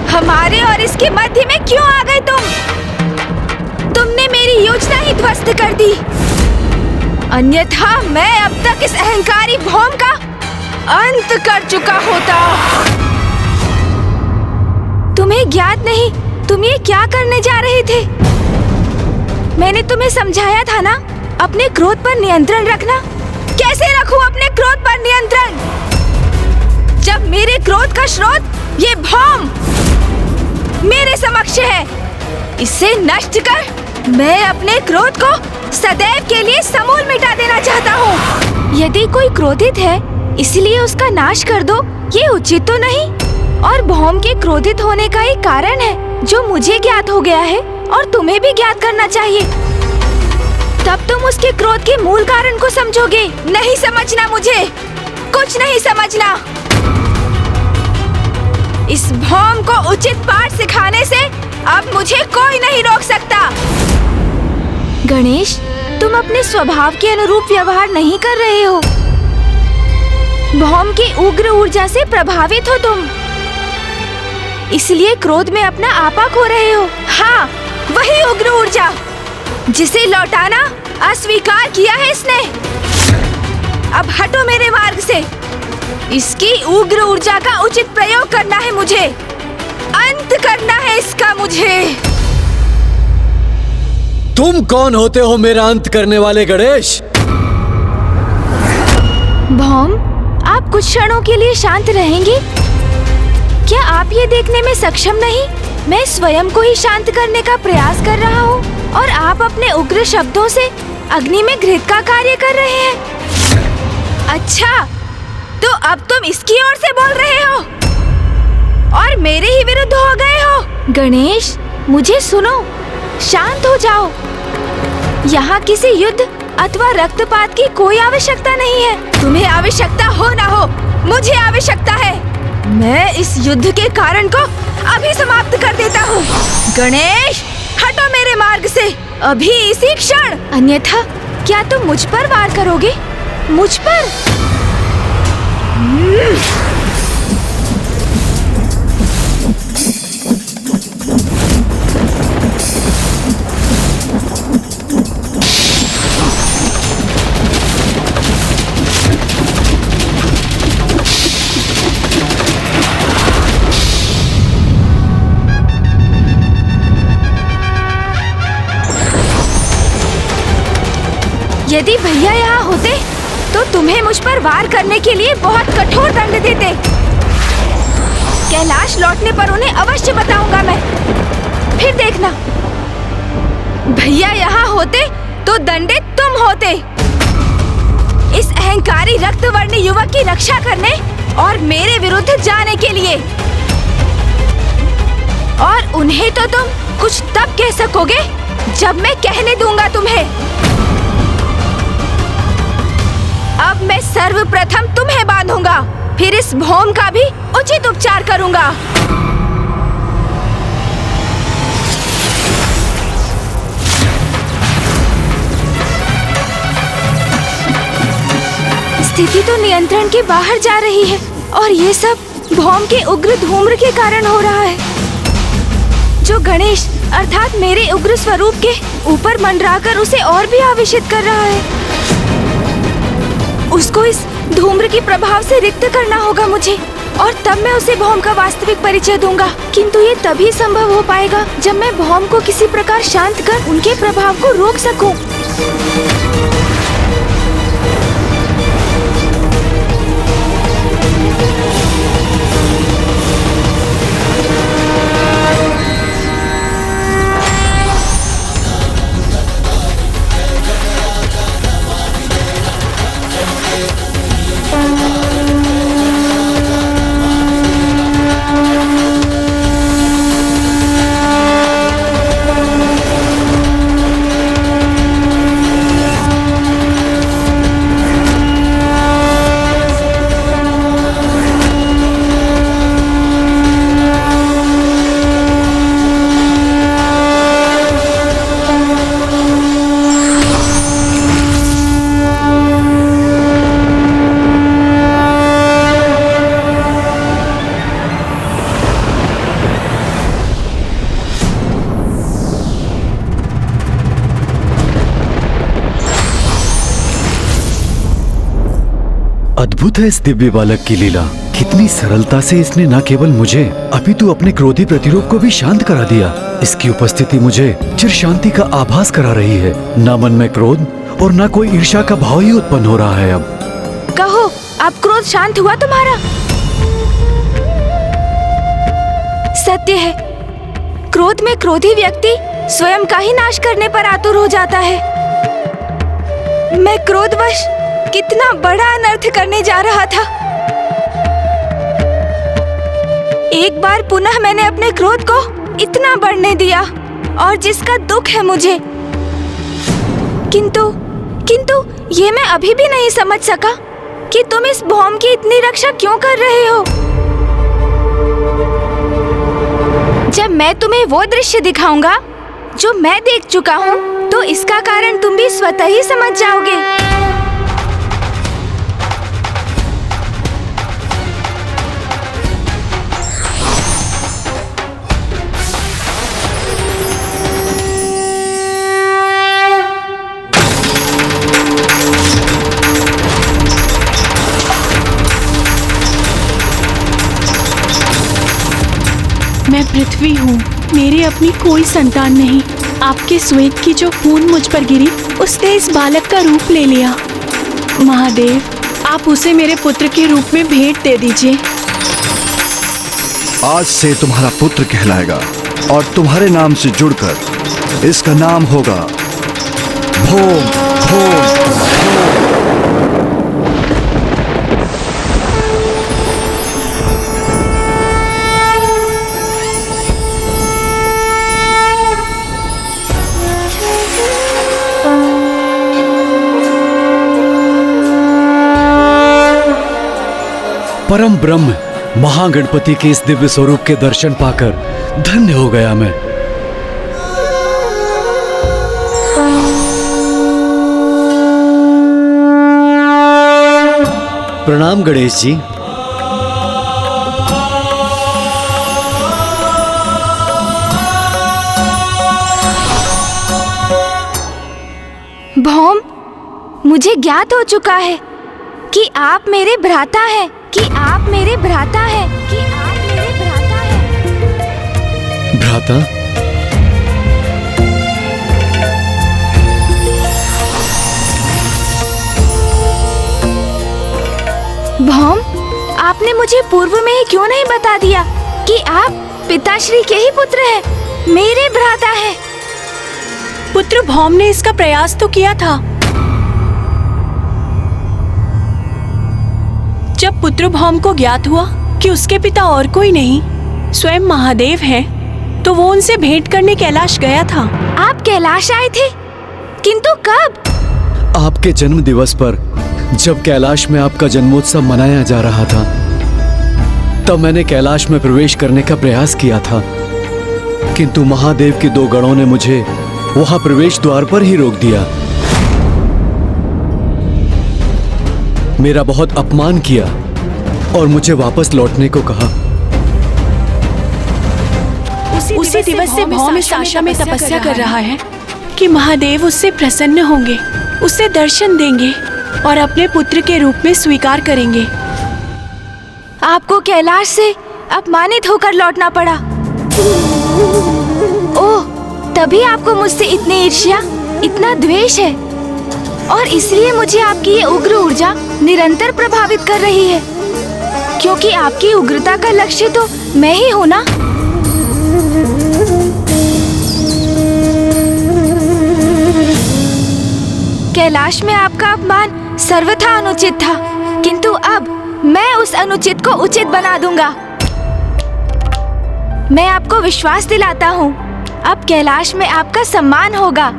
हमारे और इसके मध्य में क्यों आ गए तुमने मेरी योजना ही ध्वस्त कर दी। अन्यथा मैं अब तक इस अहंकारी भौम का अंत कर चुका होता। तुम्हें ज्ञात नहीं तुम ये क्या करने जा रहे थे? मैंने तुम्हें समझाया था ना, अपने क्रोध पर नियंत्रण रखना। कैसे रखूं अपने क्रोध पर नियंत्रण, जब मेरे क्रोध का स्रोत ये भौम मेरे समक्ष है? इसे नष्ट कर मैं अपने क्रोध को सदैव के लिए समूल मिटा देना चाहता हूँ। यदि कोई क्रोधित है इसलिए उसका नाश कर दो, ये उचित तो नहीं। और भौम के क्रोधित होने का एक कारण है जो मुझे ज्ञात हो गया है और तुम्हें भी ज्ञात करना चाहिए। तब तुम उसके क्रोध के मूल कारण को समझोगे। नहीं समझना, मुझे कुछ नहीं समझना। इस भौम को उचित पाठ सिखाने से अब मुझे कोई नहीं रोक सकता। गणेश, तुम अपने स्वभाव के अनुरूप व्यवहार नहीं कर रहे हो। भौम की उग्र ऊर्जा से प्रभावित हो तुम, इसलिए क्रोध में अपना आपा खो रहे हो। हाँ, वही उग्र ऊर्जा जिसे लौटाना अस्वीकार किया है इसने। अब हटो मेरे मार्ग से। इसकी उग्र ऊर्जा का उचित प्रयोग करना है मुझे, अंत करना है इसका मुझे। तुम कौन होते हो मेरा अंत करने वाले गणेश? भौम, आप कुछ क्षणों के लिए शांत रहेंगे? क्या आप ये देखने में सक्षम नहीं मैं स्वयं को ही शांत करने का प्रयास कर रहा हूँ और आप अपने उग्र शब्दों से अग्नि में घृत का कार्य कर रहे हैं? अच्छा, तो अब तुम इसकी ओर से बोल रहे हो और मेरे ही विरुद्ध हो गए हो। गणेश, मुझे सुनो, शांत हो जाओ। यहाँ किसी युद्ध अथवा रक्तपात की कोई आवश्यकता नहीं है। तुम्हें आवश्यकता हो ना हो, मुझे आवश्यकता है। मैं इस युद्ध के कारण को अभी समाप्त कर देता हूँ। गणेश, हटो मेरे मार्ग से अभी इसी क्षण, अन्यथा क्या तुम मुझ पर वार करोगे? मुझ पर? यदि भैया यहाँ होते तो तुम्हें मुझ पर वार करने के लिए बहुत कठोर दंड देते। कैलाश लौटने पर उन्हें अवश्य बताऊंगा मैं, फिर देखना। भैया यहाँ होते तो दंडित तुम होते। इस अहंकारी रक्तवर्णी युवक की रक्षा करने और मेरे विरुद्ध जाने के लिए। और उन्हें तो तुम कुछ तब कह सकोगे जब मैं कहने दूंगा तुम्हें। अब मैं सर्वप्रथम तुम्हें बांधूंगा, फिर इस भौम का भी उचित उपचार करूंगा। स्थिति तो नियंत्रण के बाहर जा रही है और ये सब भौम के उग्र धूम्र के कारण हो रहा है, जो गणेश अर्थात मेरे उग्र स्वरूप के ऊपर मंडराकर उसे और भी आवेशित कर रहा है। उसको इस धूम्र के प्रभाव से रिक्त करना होगा मुझे, और तब मैं उसे भौम का वास्तविक परिचय दूंगा। किंतु ये तभी संभव हो पाएगा जब मैं भौम को किसी प्रकार शांत कर उनके प्रभाव को रोक सकूं। अद्भुत है इस दिव्य बालक की लीला। कितनी सरलता से इसने न केवल मुझे अपितु अपने क्रोधी प्रतिरूप को भी शांत करा दिया। इसकी उपस्थिति मुझे चिर शांति का आभास करा रही है। न मन में क्रोध और न कोई ईर्ष्या का भाव ही उत्पन्न हो रहा है। अब कहो, अब क्रोध शांत हुआ तुम्हारा? सत्य है, क्रोध में क्रोधी व्यक्ति स्वयं का ही नाश करने पर आतुर हो जाता है। मैं क्रोधवश कितना बड़ा अनर्थ करने जा रहा था। एक बार पुनः मैंने अपने क्रोध को इतना बढ़ने दिया, और जिसका दुख है मुझे। किंतु ये मैं अभी भी नहीं समझ सका कि तुम इस भौम की इतनी रक्षा क्यों कर रहे हो। जब मैं तुम्हें वो दृश्य दिखाऊंगा जो मैं देख चुका हूँ, तो इसका कारण तुम भी स्वतः ही समझ जाओगे। पृथ्वी हूँ, मेरे अपनी कोई संतान नहीं। आपके श्वेत की जो बूंद मुझ पर गिरी, उसने इस बालक का रूप ले लिया। महादेव, आप उसे मेरे पुत्र के रूप में भेंट दे दीजिए। आज से तुम्हारा पुत्र कहलाएगा और तुम्हारे नाम से जुड़कर इसका नाम होगा भोम भोम। परम ब्रह्म महागणपति के इस दिव्य स्वरूप के दर्शन पाकर धन्य हो गया मैं। प्रणाम गणेश जी। भौम, मुझे ज्ञात हो चुका है कि आप मेरे भ्राता हैं, कि आप मेरे भ्राता हैं, कि आप मेरे भ्राता हैं। भ्राता? भौम, आपने मुझे पूर्व में ही क्यों नहीं बता दिया कि आप पिताश्री के ही पुत्र हैं, मेरे भ्राता हैं। पुत्र भौम ने इसका प्रयास तो किया था। जब पुत्र भौम को ज्ञात हुआ कि उसके पिता और कोई नहीं स्वयं महादेव हैं, तो वो उनसे भेंट करने कैलाश गया था। आप कैलाश आए थे? किंतु कब? आपके जन्म दिवस पर जब कैलाश में आपका जन्मोत्सव मनाया जा रहा था, तब मैंने कैलाश में प्रवेश करने का प्रयास किया था, किंतु महादेव के 2 गणों ने मुझे वहां प्रवेश द्वार पर ही रोक दिया। मेरा बहुत अपमान किया और मुझे वापस लौटने को कहा। उसी दिवस से भौम इस आशा में तपस्या कर रहा है कि महादेव उससे प्रसन्न होंगे, उसे दर्शन देंगे और अपने पुत्र के रूप में स्वीकार करेंगे। आपको कैलाश से अपमानित होकर लौटना पड़ा। ओह, तभी आपको मुझसे इतनी ईर्ष्या, इतना द्वेष है, और इसलिए मुझे आपकी ये उग्र ऊर्जा निरंतर प्रभावित कर रही है, क्योंकि आपकी उग्रता का लक्ष्य तो मैं ही हूँ ना। कैलाश में आपका अपमान सर्वथा अनुचित था, किंतु अब मैं उस अनुचित को उचित बना दूंगा। मैं आपको विश्वास दिलाता हूँ, अब कैलाश में आपका सम्मान होगा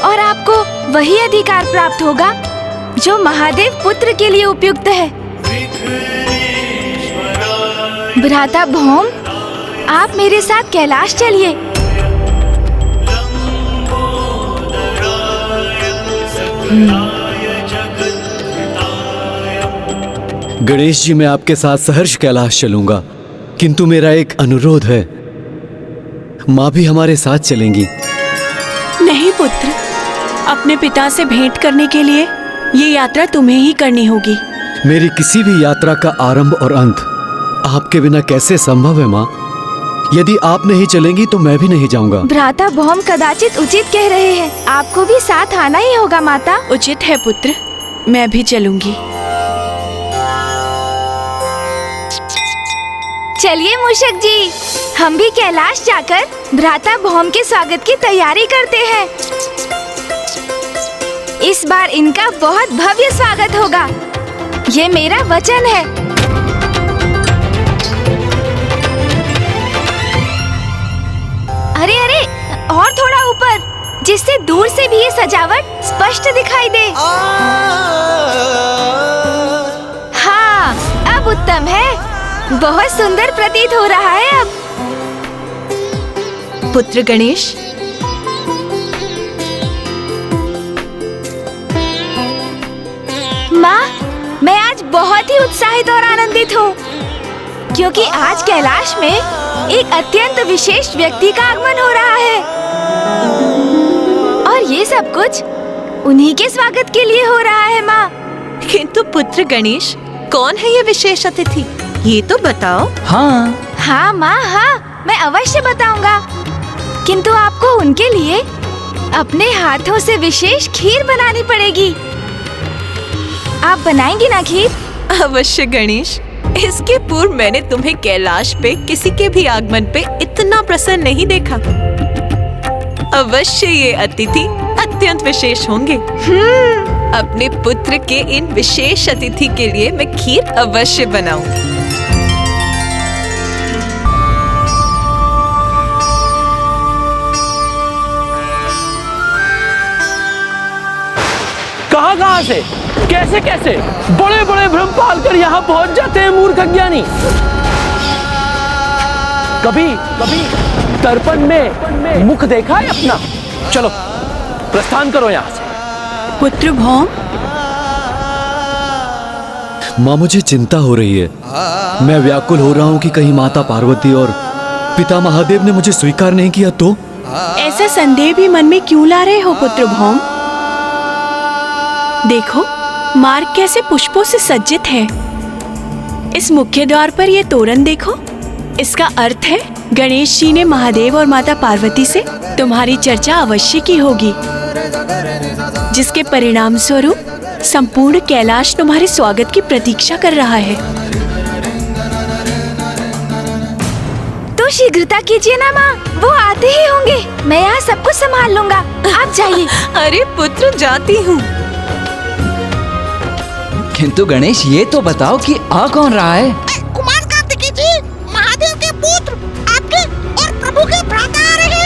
और आपको वही अधिकार प्राप्त होगा जो महादेव पुत्र के लिए उपयुक्त है। भ्राता भौम, आप मेरे साथ कैलाश चलिए। गणेश जी, मैं आपके साथ सहर्ष कैलाश चलूंगा, किंतु मेरा एक अनुरोध है। माँ भी हमारे साथ चलेंगी। नहीं पुत्र, अपने पिता से भेंट करने के लिए ये यात्रा तुम्हें ही करनी होगी। मेरी किसी भी यात्रा का आरंभ और अंत आपके बिना कैसे संभव है माँ? यदि आप नहीं चलेंगी तो मैं भी नहीं जाऊंगा। भ्राता भौम कदाचित उचित कह रहे हैं, आपको भी साथ आना ही होगा माता। उचित है पुत्र, मैं भी चलूंगी। चलिए मूषक जी, हम भी कैलाश जाकर भ्राता भौम के स्वागत की तैयारी करते हैं। इस बार इनका बहुत भव्य स्वागत होगा, ये मेरा वचन है। अरे अरे, और थोड़ा ऊपर, जिससे दूर से भी ये सजावट स्पष्ट दिखाई दे। हाँ, अब उत्तम है, बहुत सुंदर प्रतीत हो रहा है अब। पुत्र गणेश, माँ, मैं आज बहुत ही उत्साहित और आनंदित हूँ, क्योंकि आज कैलाश में एक अत्यंत विशेष व्यक्ति का आगमन हो रहा है, और ये सब कुछ उन्हीं के स्वागत के लिए हो रहा है माँ। किंतु पुत्र गणेश, कौन है ये विशेष अतिथि? ये तो बताओ। हाँ हाँ माँ हाँ, मैं अवश्य बताऊंगा। किंतु आपको उनके लिए अपने हाथों से विशेष खीर बनानी पड़ेगी। आप बनाएंगी ना खीर? अवश्य गणेश। इसके पूर्व मैंने तुम्हें कैलाश पे किसी के भी आगमन पे इतना प्रसन्न नहीं देखा। अवश्य ये अतिथि अत्यंत विशेष होंगे। अपने पुत्र के इन विशेष अतिथि के लिए मैं खीर अवश्य बनाऊंगी। कहां से, कैसे कैसे बड़े बड़े भ्रम पाल कर यहाँ पहुंच जाते हैं मूर्ख अज्ञानी। कभी कभी दर्पण में मुख देखा है अपना? चलो प्रस्थान करो यहाँ से। पुत्र भौम, माँ मुझे चिंता हो रही है। मैं व्याकुल हो रहा हूँ कि कहीं माता पार्वती और पिता महादेव ने मुझे स्वीकार नहीं किया तो? ऐसा संदेह भी मन में क्यों ला रहे हो पुत्र भौम? देखो मार्ग कैसे पुष्पों से सज्जित है। इस मुख्य द्वार पर ये तोरण देखो। इसका अर्थ है गणेश जी ने महादेव और माता पार्वती से तुम्हारी चर्चा अवश्य की होगी, जिसके परिणाम स्वरूप संपूर्ण कैलाश तुम्हारे स्वागत की प्रतीक्षा कर रहा है। तो शीघ्रता कीजिए ना माँ, वो आते ही होंगे। मैं यहाँ सब कुछ संभाल लूंगा, आप जाइए। अरे पुत्र जाती हूँ। किंतु गणेश ये तो बताओ कि आ कौन रहा है? कुमार कार्तिकेय जी, महादेव के पुत्र आपके और प्रभु के भ्राता आ रहे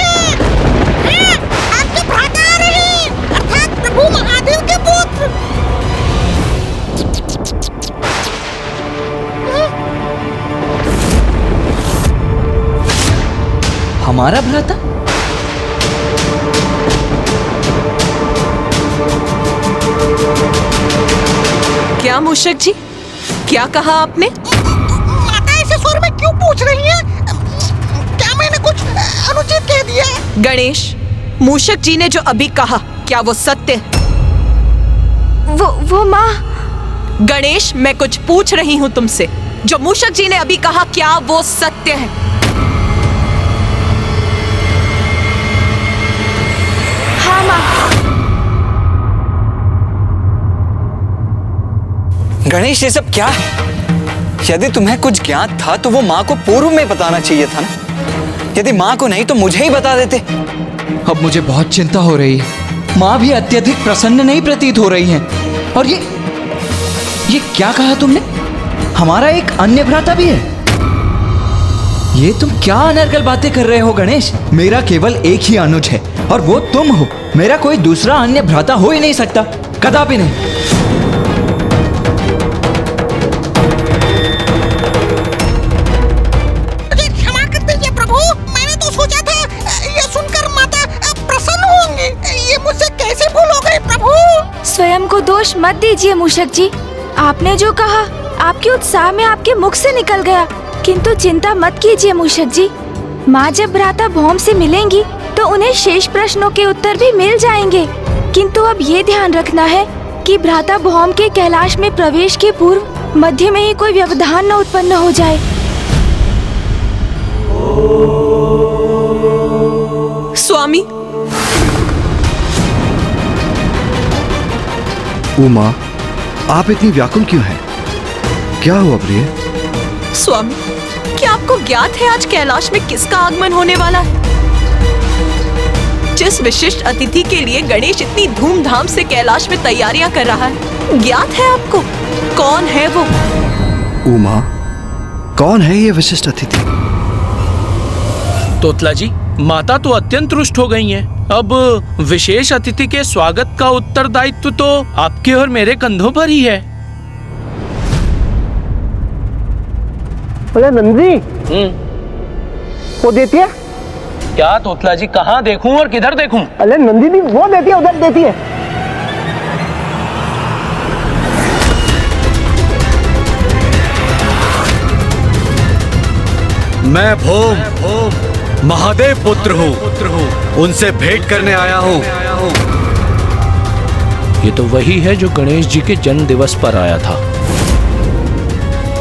हैं। आपके भ्राता आ रहे हैं, अर्थात प्रभु महादेव के पुत्र। हमारा भ्राता? क्या मूषक जी, क्या कहा आपने? माता ऐसे स्वर में क्यों पूछ रही हैं? क्या मैंने कुछ अनुचित कह दिया? गणेश, मूषक जी ने जो अभी कहा क्या वो सत्य है? वो माँ। गणेश, मैं कुछ पूछ रही हूँ तुमसे। जो मूषक जी ने अभी कहा क्या वो सत्य है? हाँ माँ। गणेश ये सब क्या है? यदि तुम्हें कुछ ज्ञात था तो वो माँ को पूर्व में बताना चाहिए था ना। यदि माँ को नहीं तो मुझे ही बता देते। अब मुझे बहुत चिंता हो रही है। माँ भी अत्यधिक प्रसन्न नहीं प्रतीत हो रही हैं। और ये क्या कहा तुमने? हमारा एक अन्य भ्राता भी है? ये तुम क्या अनर्गल बातें कर रहे हो गणेश? मेरा केवल एक ही अनुज है और वो तुम हो। मेरा कोई दूसरा अन्य भ्राता हो ही नहीं सकता, कदापि नहीं। स्वयं को दोष मत दीजिए मूषक जी। आपने जो कहा आपके उत्साह में आपके मुख से निकल गया। किंतु चिंता मत कीजिए मूषक जी। माँ जब भ्राता भौम से मिलेंगी तो उन्हें शेष प्रश्नों के उत्तर भी मिल जाएंगे। किंतु अब ये ध्यान रखना है कि भ्राता भौम के कैलाश में प्रवेश के पूर्व मध्य में ही कोई व्यवधान न उत्पन्न हो जाए। स्वामी। उमा, आप इतनी व्याकुल क्यों हैं? क्या हुआ प्रिय? स्वामी, क्या आपको ज्ञात है आज कैलाश में किसका आगमन होने वाला है? जिस विशिष्ट अतिथि के लिए गणेश इतनी धूमधाम से कैलाश में तैयारियां कर रहा है, ज्ञात है आपको? कौन है वो? उमा, कौन है ये विशिष्ट अतिथि? तोतला जी, माता तो अत्यंत रुष्ट हो गई हैं। अब विशेष अतिथि के स्वागत का उत्तरदायित्व तो आपके और मेरे कंधों पर ही है। अरे नंदी, वो देती है क्या? तोतला जी, कहाँ देखूं और किधर देखूं? अरे नंदिनी वो देती है, उधर देती है। मैं भौम महादेव पुत्र हूँ, उनसे भेंट करने आया हूँ। ये तो वही है जो गणेश जी के जन्म दिवस पर आया था।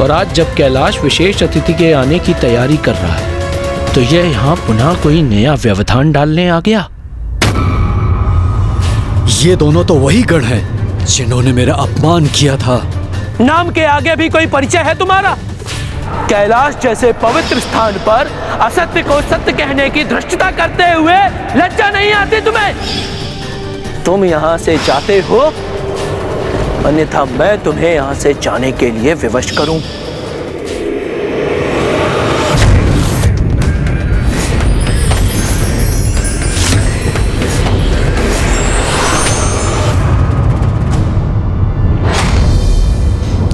और आज जब कैलाश विशेष अतिथि के आने की तैयारी कर रहा है तो यह यहाँ पुनः कोई नया व्यवधान डालने आ गया। ये दोनों तो वही गण हैं जिन्होंने मेरा अपमान किया था। नाम के आगे भी कोई परिचय है तुम्हारा? कैलाश जैसे पवित्र स्थान पर असत्य को सत्य कहने की धृष्टता करते हुए लज्जा नहीं आती तुम्हें? तुम यहाँ से जाते हो, अन्यथा मैं तुम्हें यहाँ से जाने के लिए विवश करूं।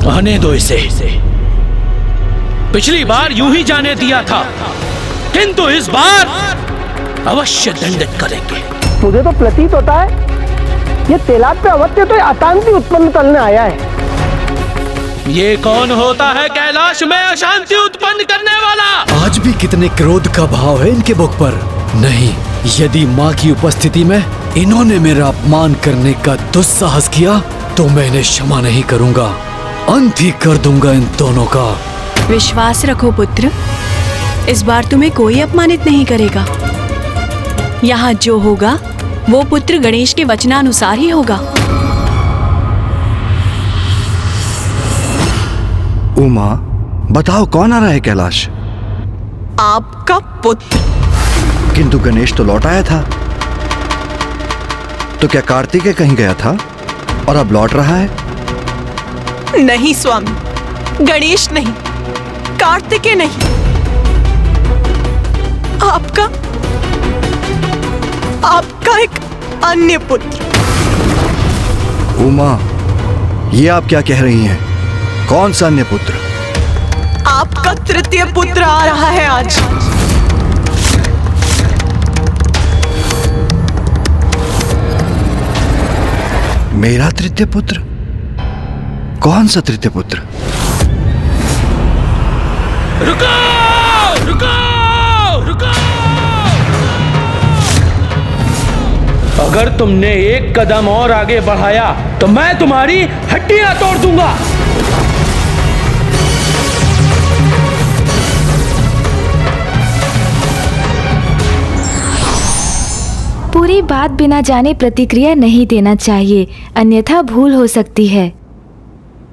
आने दो इसे। पिछली बार यूं ही जाने दिया था, किंतु इस बार अवश्य दंडित करेंगे। मुझे तो प्रतीत होता है ये तेलाब पे अवत्य तो अशांति उत्पन्न करने आया है। ये कौन होता है कैलाश में अशांति उत्पन्न करने वाला? आज भी कितने क्रोध का भाव है इनके मुख पर। नहीं, यदि माँ की उपस्थिति में इन्होंने मेरा अपमान करने का दुस्साहस किया तो मैं इन्हें क्षमा नहीं करूंगा। अंत ही कर दूंगा इन दोनों का। विश्वास रखो पुत्र, इस बार तुम्हें कोई अपमानित नहीं करेगा। यहाँ जो होगा वो पुत्र गणेश के वचनानुसार ही होगा। उमा, बताओ कौन आ रहा है कैलाश? आपका पुत्र। किंतु गणेश तो लौट आया था। तो क्या कार्तिकेय कहीं गया था और अब लौट रहा है? नहीं स्वामी, गणेश नहीं, कार्तिकेय नहीं, आपका एक अन्य पुत्र। उमा, ये आप क्या कह रही हैं? कौन सा अन्य पुत्र? आपका तृतीय पुत्र आ रहा है आज। मेरा तृतीय पुत्र? कौन सा तृतीय पुत्र? रुको! रुको! रुको! अगर तुमने एक कदम और आगे बढ़ाया तो मैं तुम्हारी हड्डियां तोड़ दूंगा। पूरी बात बिना जाने प्रतिक्रिया नहीं देना चाहिए, अन्यथा भूल हो सकती है।